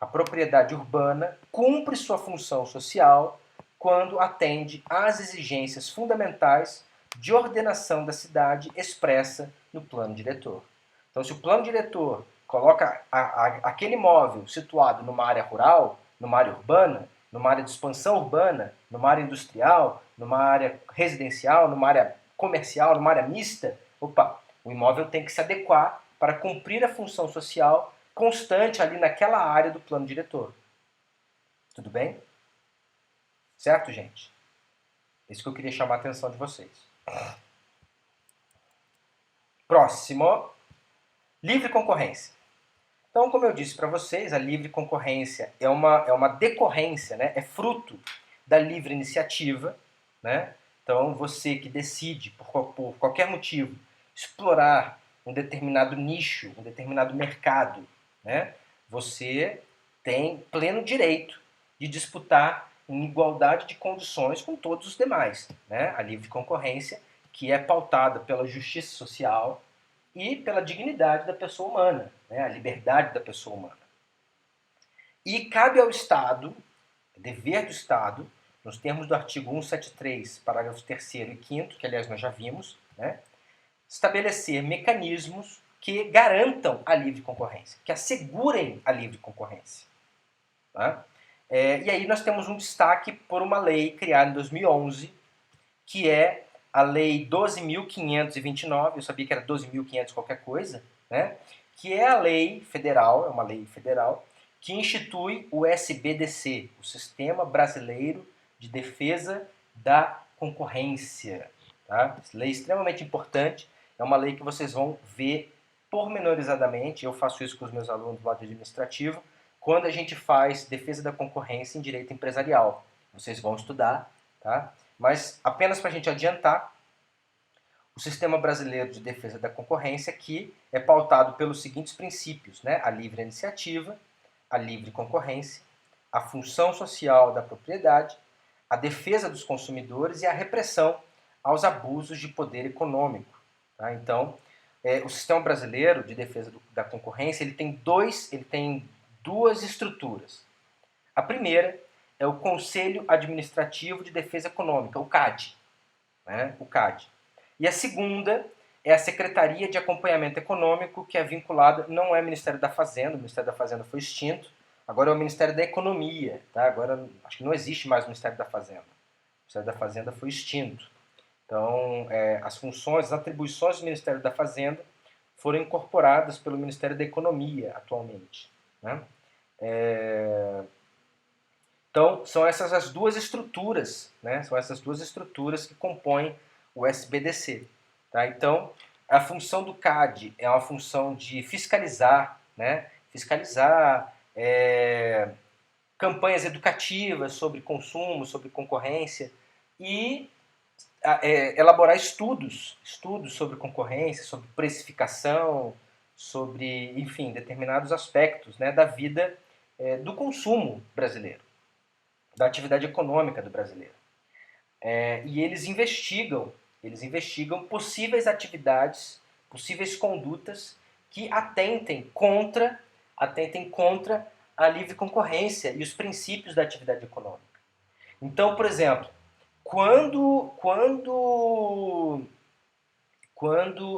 A propriedade urbana cumpre sua função social quando atende às exigências fundamentais de ordenação da cidade expressa no plano diretor. Então, se o plano diretor coloca aquele imóvel situado numa área rural, numa área urbana, numa área de expansão urbana, numa área industrial, numa área residencial, numa área comercial, numa área mista, opa, o imóvel tem que se adequar para cumprir a função social constante ali naquela área do plano diretor. Tudo bem? Certo, gente? Isso que eu queria chamar a atenção de vocês. Próximo, livre concorrência. Então, como eu disse para vocês, a livre concorrência é uma decorrência, né? É fruto da livre iniciativa. Né? Então, você que decide, por qualquer motivo, explorar um determinado nicho, um determinado mercado, né? Você tem pleno direito de disputar em igualdade de condições com todos os demais. Né? A livre concorrência, que é pautada pela justiça social e pela dignidade da pessoa humana, né? A liberdade da pessoa humana. E cabe ao Estado, é dever do Estado, nos termos do artigo 173, parágrafos 3º e 5º, que aliás nós já vimos, né? Estabelecer mecanismos que garantam a livre concorrência, que assegurem a livre concorrência. Tá? E aí nós temos um destaque por uma lei criada em 2011, que é a Lei 12.529, eu sabia que era 12.500 qualquer coisa, né? Que é a lei federal, é uma lei federal, que institui o SBDC, o Sistema Brasileiro de Defesa da Concorrência. Tá? Lei extremamente importante, é uma lei que vocês vão ver pormenorizadamente, eu faço isso com os meus alunos do lado administrativo, quando a gente faz defesa da concorrência em direito empresarial. Vocês vão estudar, tá? Mas apenas para a gente adiantar, o Sistema Brasileiro de Defesa da Concorrência aqui é pautado pelos seguintes princípios, né? A livre iniciativa, a livre concorrência, a função social da propriedade, a defesa dos consumidores e a repressão aos abusos de poder econômico. Tá? Então, o Sistema Brasileiro de Defesa da Concorrência ele tem duas estruturas. A primeira é o Conselho Administrativo de Defesa Econômica, o CAD. Né? O CAD. E a segunda é a Secretaria de Acompanhamento Econômico, que é vinculada, não é o Ministério da Fazenda, o Ministério da Fazenda foi extinto, agora é o Ministério da Economia. Tá? Agora acho que não existe mais o Ministério da Fazenda. O Ministério da Fazenda foi extinto. Então, as funções, as atribuições do Ministério da Fazenda foram incorporadas pelo Ministério da Economia atualmente. Né? Então, são essas as duas estruturas, né? São essas duas estruturas que compõem o SBDC. Tá? Então, a função do CAD é uma função de fiscalizar, né? Fiscalizar campanhas educativas sobre consumo, sobre concorrência e elaborar estudos sobre concorrência, sobre precificação, sobre, enfim, determinados aspectos, né, da vida do consumo brasileiro, da atividade econômica do brasileiro. E eles investigam possíveis atividades, possíveis condutas que atentem contra a livre concorrência e os princípios da atividade econômica. Então, por exemplo, quando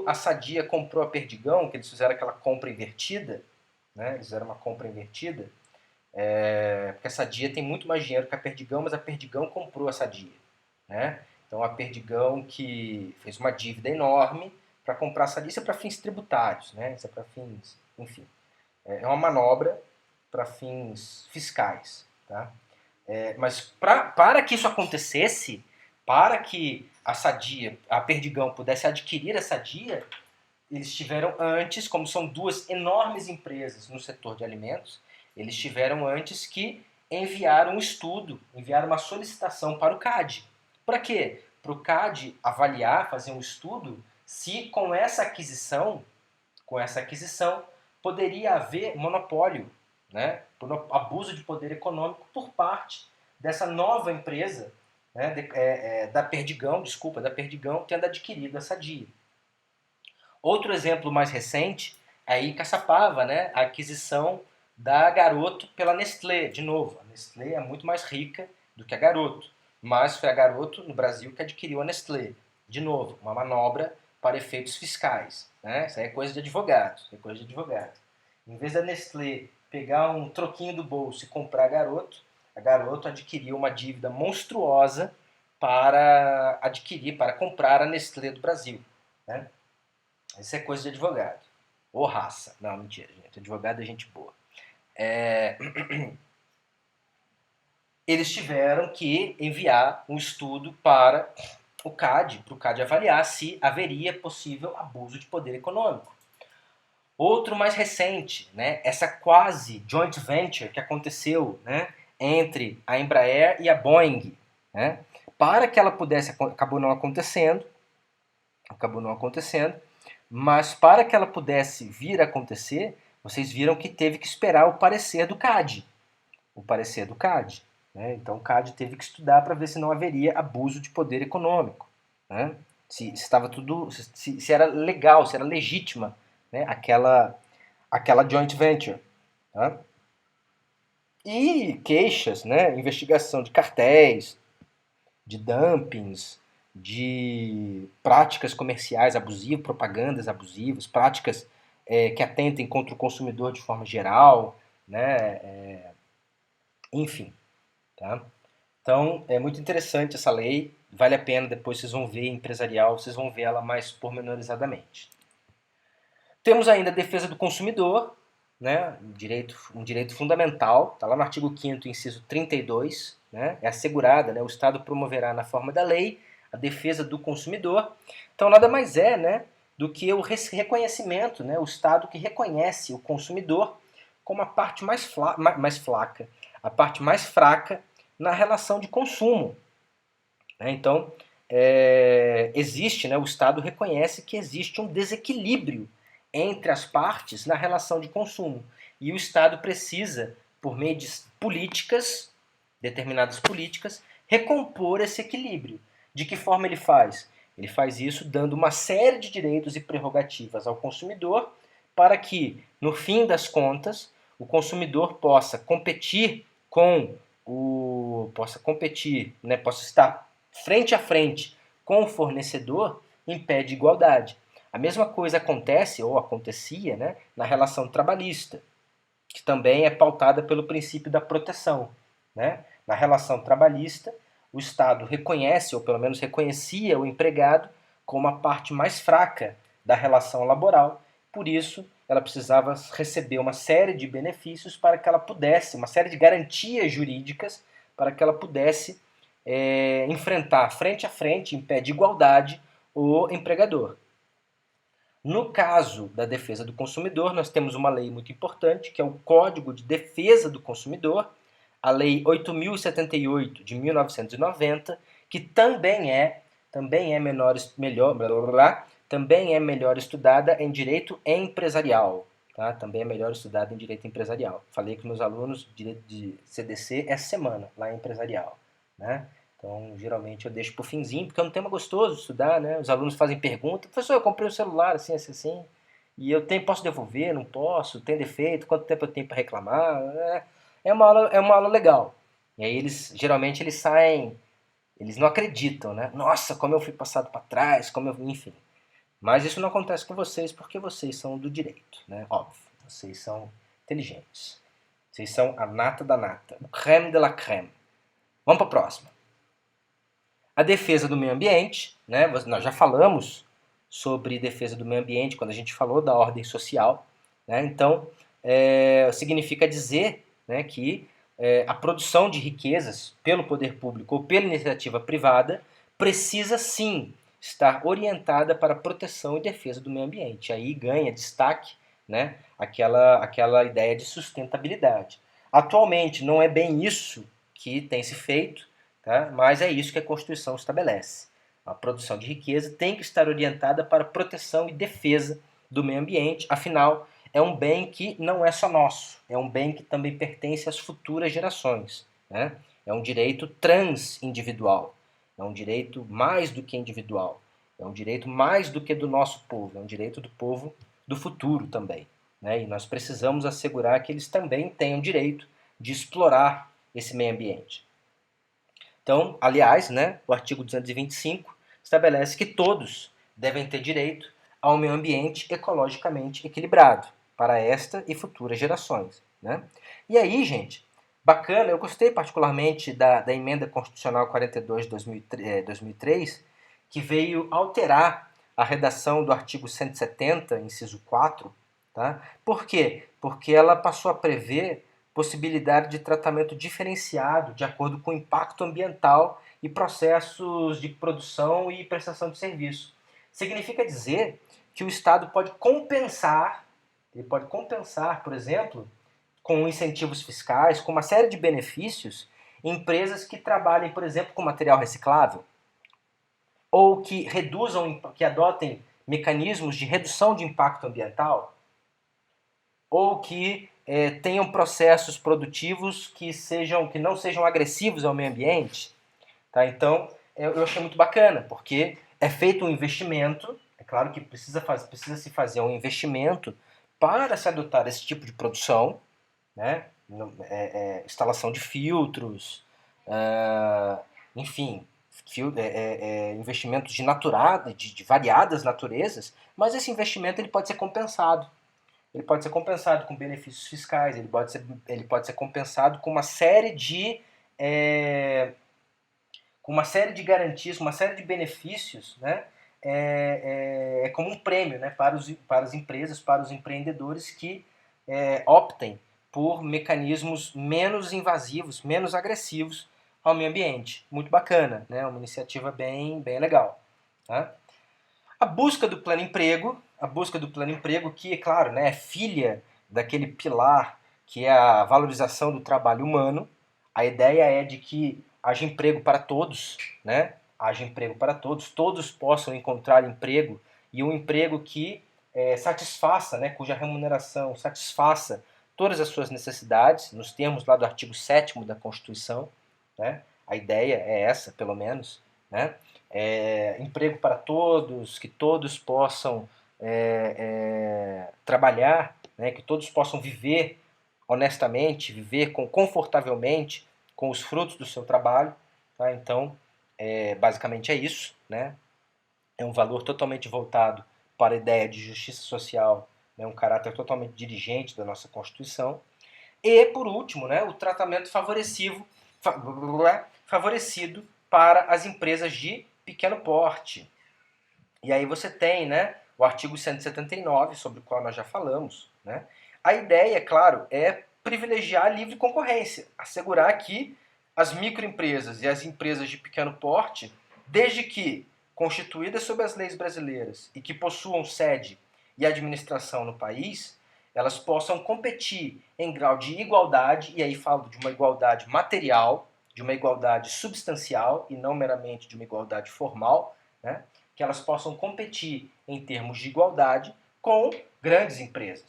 a Sadia comprou a Perdigão, que eles fizeram aquela compra invertida, né? Eles fizeram uma compra invertida, porque a Sadia tem muito mais dinheiro que a Perdigão, mas a Perdigão comprou a Sadia. Né? Então a Perdigão que fez uma dívida enorme para comprar a Sadia, isso é para fins tributários, né? Isso é para fins, enfim, é uma manobra para fins fiscais. Tá? Mas para que isso acontecesse, para que a Perdigão pudesse adquirir a Sadia, eles tiveram antes, como são duas enormes empresas no setor de alimentos, eles tiveram antes que enviar um estudo, enviar uma solicitação para o CAD. Para quê? Para o CAD avaliar, fazer um estudo, se com essa aquisição poderia haver monopólio, né, por abuso de poder econômico por parte dessa nova empresa, né, da Perdigão, tendo adquirido a Sadia. Outro exemplo mais recente é aí Caçapava, né, a aquisição da Garoto pela Nestlé. De novo, a Nestlé é muito mais rica do que a Garoto, mas foi a Garoto no Brasil que adquiriu a Nestlé. De novo, uma manobra para efeitos fiscais. Né? Isso aí é coisa de advogados. Em vez da Nestlé pegar um troquinho do bolso e comprar a Garoto adquiriu uma dívida monstruosa, para adquirir, para comprar a Nestlé do Brasil, né? Isso é coisa de advogado. Ou raça. Não, mentira, gente. Advogado é gente boa. Eles tiveram que enviar um estudo para o CAD avaliar se haveria possível abuso de poder econômico. Outro mais recente, né, essa quase joint venture que aconteceu, né, entre a Embraer e a Boeing, né, para que ela pudesse, acabou não acontecendo, mas para que ela pudesse vir a acontecer, vocês viram que teve que esperar o parecer do CAD, né? Então o CAD teve que estudar para ver se não haveria abuso de poder econômico, né? Se estava tudo, se era legal, se era legítima, né, aquela joint venture, tá? E queixas, né, investigação de cartéis, de dumpings, de práticas comerciais abusivas, propagandas abusivas, práticas que atentem contra o consumidor de forma geral, né, enfim, tá? Então é muito interessante essa lei, vale a pena, depois vocês vão ver empresarial, vocês vão ver ela mais pormenorizadamente. Temos ainda a defesa do consumidor, né, um direito fundamental, está lá no artigo 5º, inciso 32, né, é assegurada, né, o Estado promoverá na forma da lei a defesa do consumidor. Então nada mais é, né, do que o reconhecimento, né, o Estado que reconhece o consumidor como a parte mais fraca, a parte mais fraca na relação de consumo, né? Então, existe, né, o Estado reconhece que existe um desequilíbrio entre as partes na relação de consumo. E o Estado precisa, por meio de políticas, determinadas políticas, recompor esse equilíbrio. De que forma ele faz? Ele faz isso dando uma série de direitos e prerrogativas ao consumidor para que, no fim das contas, o consumidor possa competir né, possa estar frente a frente com o fornecedor em pé de igualdade. A mesma coisa acontece, ou acontecia, né, na relação trabalhista, que também é pautada pelo princípio da proteção, né? Na relação trabalhista, o Estado reconhece, ou pelo menos reconhecia, o empregado como a parte mais fraca da relação laboral, por isso ela precisava receber uma série de benefícios para que ela pudesse, uma série de garantias jurídicas para que ela pudesse enfrentar frente a frente, em pé de igualdade, o empregador. No caso da defesa do consumidor, nós temos uma lei muito importante, que é o Código de Defesa do Consumidor, a Lei 8.078 de 1990, que também é melhor estudada em direito empresarial. Tá? Também é melhor estudada em direito empresarial. Falei com meus alunos, direito de CDC essa semana, lá em empresarial. Né? Então, geralmente eu deixo pro finzinho, porque é um tema gostoso de estudar, né? Os alunos fazem perguntas, professor, eu comprei um celular assim, assim, assim, e posso devolver, não posso, tem defeito, quanto tempo eu tenho para reclamar? É uma aula legal. E aí geralmente eles saem, eles não acreditam, né? Nossa, como eu fui passado para trás, enfim. Mas isso não acontece com vocês porque vocês são do direito, né? Óbvio, vocês são inteligentes. Vocês são a nata da nata, o creme de la creme. Vamos para a próxima. A defesa do meio ambiente, né? Nós já falamos sobre defesa do meio ambiente quando a gente falou da ordem social, né? Então, significa dizer, né, que a produção de riquezas pelo poder público ou pela iniciativa privada precisa sim estar orientada para a proteção e defesa do meio ambiente. Aí ganha destaque, né, aquela ideia de sustentabilidade. Atualmente não é bem isso que tem se feito, tá? Mas é isso que a Constituição estabelece. A produção de riqueza tem que estar orientada para a proteção e defesa do meio ambiente, afinal, é um bem que não é só nosso, é um bem que também pertence às futuras gerações. Né? É um direito transindividual, é um direito mais do que individual, é um direito mais do que do nosso povo, é um direito do povo do futuro também. Né? E nós precisamos assegurar que eles também tenham direito de explorar esse meio ambiente. Então, aliás, né, o artigo 225 estabelece que todos devem ter direito a um meio ambiente ecologicamente equilibrado para esta e futuras gerações. Né? E aí, gente, Bacana, eu gostei particularmente da emenda constitucional 42 de 2003, que veio alterar a redação do artigo 170, inciso 4. Tá? Por quê? Porque ela passou a prever possibilidade de tratamento diferenciado de acordo com o impacto ambiental e processos de produção e prestação de serviço. Significa dizer que o Estado ele pode compensar, por exemplo, com incentivos fiscais, com uma série de benefícios, empresas que trabalhem, por exemplo, com material reciclável, ou que reduzam, que adotem mecanismos de redução de impacto ambiental, ou que tenham processos produtivos que não sejam agressivos ao meio ambiente. Tá? Então, eu achei muito bacana, porque é feito um investimento, é claro que precisa se fazer um investimento para se adotar esse tipo de produção, né? Instalação de filtros, enfim, investimentos de variadas naturezas, mas esse investimento ele pode ser compensado. Ele pode ser compensado com benefícios fiscais, ele pode ser compensado com uma série de garantias, com uma série de benefícios, né? Como um prêmio, né, para as empresas, para os empreendedores que optem por mecanismos menos invasivos, menos agressivos ao meio ambiente. Muito bacana, né? Uma iniciativa bem legal. Tá? A busca do plano emprego que, é claro, né, é filha daquele pilar que é a valorização do trabalho humano. A ideia é de que haja emprego para todos, né? Haja emprego para todos, todos possam encontrar emprego e um emprego que satisfaça, né, cuja remuneração satisfaça todas as suas necessidades, nos termos lá do artigo 7º da Constituição, né? A ideia é essa, pelo menos, né? Emprego para todos, que todos possam trabalhar, né? Que todos possam viver honestamente, viver confortavelmente com os frutos do seu trabalho. Tá? Então, basicamente é isso. Né? É um valor totalmente voltado para a ideia de justiça social, né? Um caráter totalmente dirigente da nossa Constituição. E, por último, né, o tratamento favorecido para as empresas de pequeno porte. E aí você tem, né, o artigo 179, sobre o qual nós já falamos. Né? A ideia, claro, é privilegiar a livre concorrência, assegurar que as microempresas e as empresas de pequeno porte, desde que constituídas sob as leis brasileiras e que possuam sede e administração no país, elas possam competir em grau de igualdade, e aí falo de uma igualdade material, de uma igualdade substancial e não meramente de uma igualdade formal, né? Que elas possam competir em termos de igualdade com grandes empresas.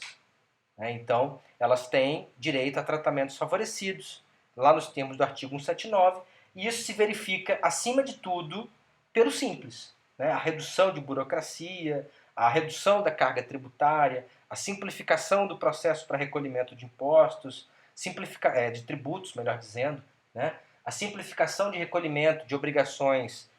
Né? Então, elas têm direito a tratamentos favorecidos, lá nos termos do artigo 179, e isso se verifica, acima de tudo, pelo simples. Né? A redução de burocracia, a redução da carga tributária, a simplificação do processo para recolhimento de impostos, de tributos, melhor dizendo, né? A simplificação de recolhimento de obrigações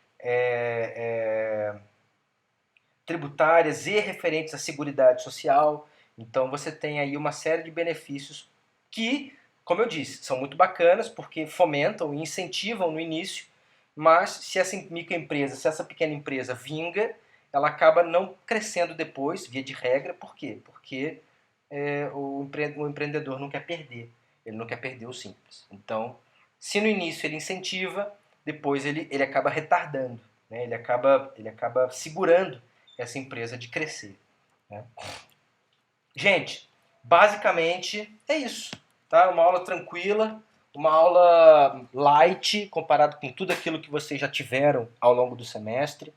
tributárias e referentes à seguridade social. Então você tem aí uma série de benefícios que, como eu disse, são muito bacanas porque fomentam e incentivam no início, mas se essa microempresa, se essa pequena empresa vinga, ela acaba não crescendo depois, via de regra. Por quê? Porque o empreendedor não quer perder, ele não quer perder o simples. Então, se no início ele incentiva, depois ele acaba retardando, né? Ele acaba segurando essa empresa de crescer. Né? Gente, basicamente é isso. Tá? Uma aula tranquila, uma aula light comparado com tudo aquilo que vocês já tiveram ao longo do semestre.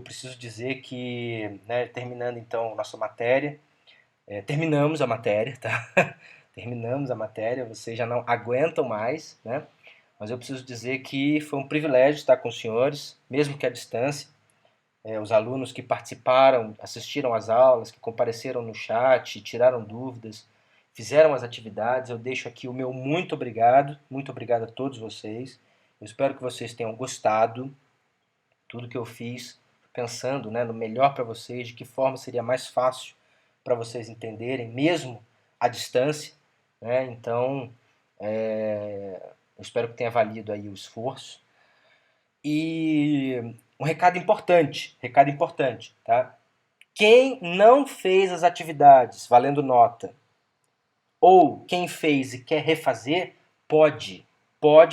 Preciso dizer que, né, terminando então nossa matéria, terminamos a matéria, tá? Terminamos a matéria, vocês já não aguentam mais, né? Mas eu preciso dizer que foi um privilégio estar com os senhores, mesmo que à distância. Os alunos que participaram, assistiram às aulas, que compareceram no chat, tiraram dúvidas, fizeram as atividades. Eu deixo aqui o meu muito obrigado a todos vocês. Eu espero que vocês tenham gostado. Tudo que eu fiz pensando, né, no melhor para vocês, de que forma seria mais fácil para vocês entenderem, mesmo à distância. né? Então, eu espero que tenha valido aí o esforço. E um recado importante, tá? Quem não fez as atividades valendo nota, ou quem fez e quer refazer, pode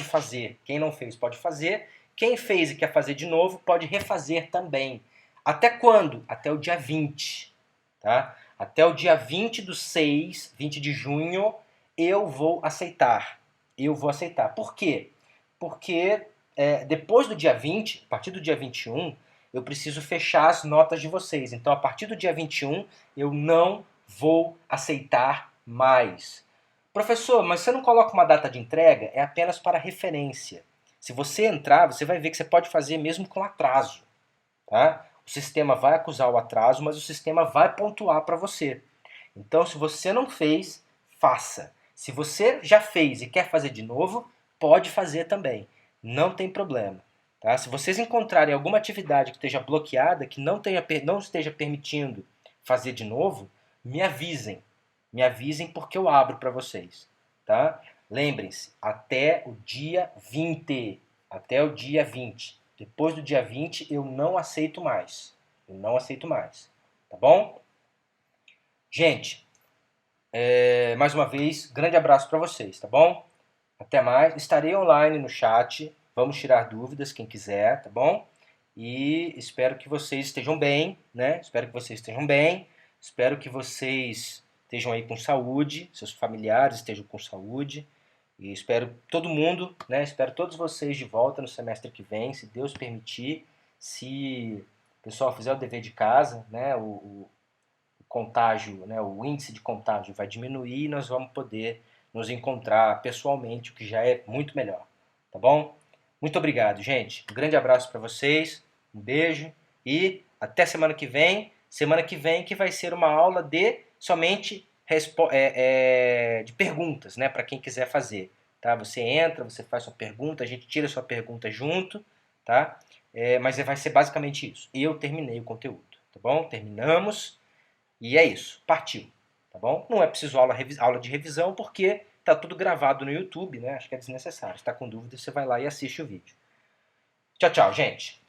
fazer. Quem não fez pode fazer. Quem fez e quer fazer de novo, pode refazer também. Até quando? Até o dia 20, tá? Até o dia 20 do 6, 20 de junho, eu vou aceitar. Eu vou aceitar. Por quê? Porque depois do dia 20, a partir do dia 21, eu preciso fechar as notas de vocês. Então, a partir do dia 21, eu não vou aceitar mais. Professor, mas você não coloca uma data de entrega? É apenas para referência. Se você entrar, você vai ver que você pode fazer mesmo com atraso. Tá? O sistema vai acusar o atraso, mas o sistema vai pontuar para você. Então, se você não fez, faça. Se você já fez e quer fazer de novo, pode fazer também. Não tem problema. Tá? Se vocês encontrarem alguma atividade que esteja bloqueada, que não esteja permitindo fazer de novo, me avisem. Me avisem porque eu abro para vocês. Tá? Lembrem-se, até o dia 20. Até o dia 20. Depois do dia 20, eu não aceito mais. Eu não aceito mais. Tá bom? Gente, mais uma vez, grande abraço para vocês, tá bom? Até mais. Estarei online no chat. Vamos tirar dúvidas, quem quiser, tá bom? E espero que vocês estejam bem, né? Espero que vocês estejam bem. Espero que vocês estejam aí com saúde, seus familiares estejam com saúde. E espero todo mundo, né? Espero todos vocês de volta no semestre que vem, se Deus permitir. Se o pessoal fizer o dever de casa, né? O contágio, né? O índice de contágio vai diminuir e nós vamos poder nos encontrar pessoalmente, o que já é muito melhor. Tá bom? Muito obrigado, gente. Um grande abraço para vocês, um beijo e até semana que vem. Semana que vem que vai ser uma aula de somente de perguntas, né? Para quem quiser fazer. Tá? Você entra, você faz sua pergunta, a gente tira sua pergunta junto, tá? Mas vai ser basicamente isso. Eu terminei o conteúdo, tá bom? Terminamos. E é isso, partiu, tá bom? Não é preciso aula de revisão porque tá tudo gravado no YouTube, né? Acho que é desnecessário. Se tá com dúvida, você vai lá e assiste o vídeo. Tchau, tchau, gente.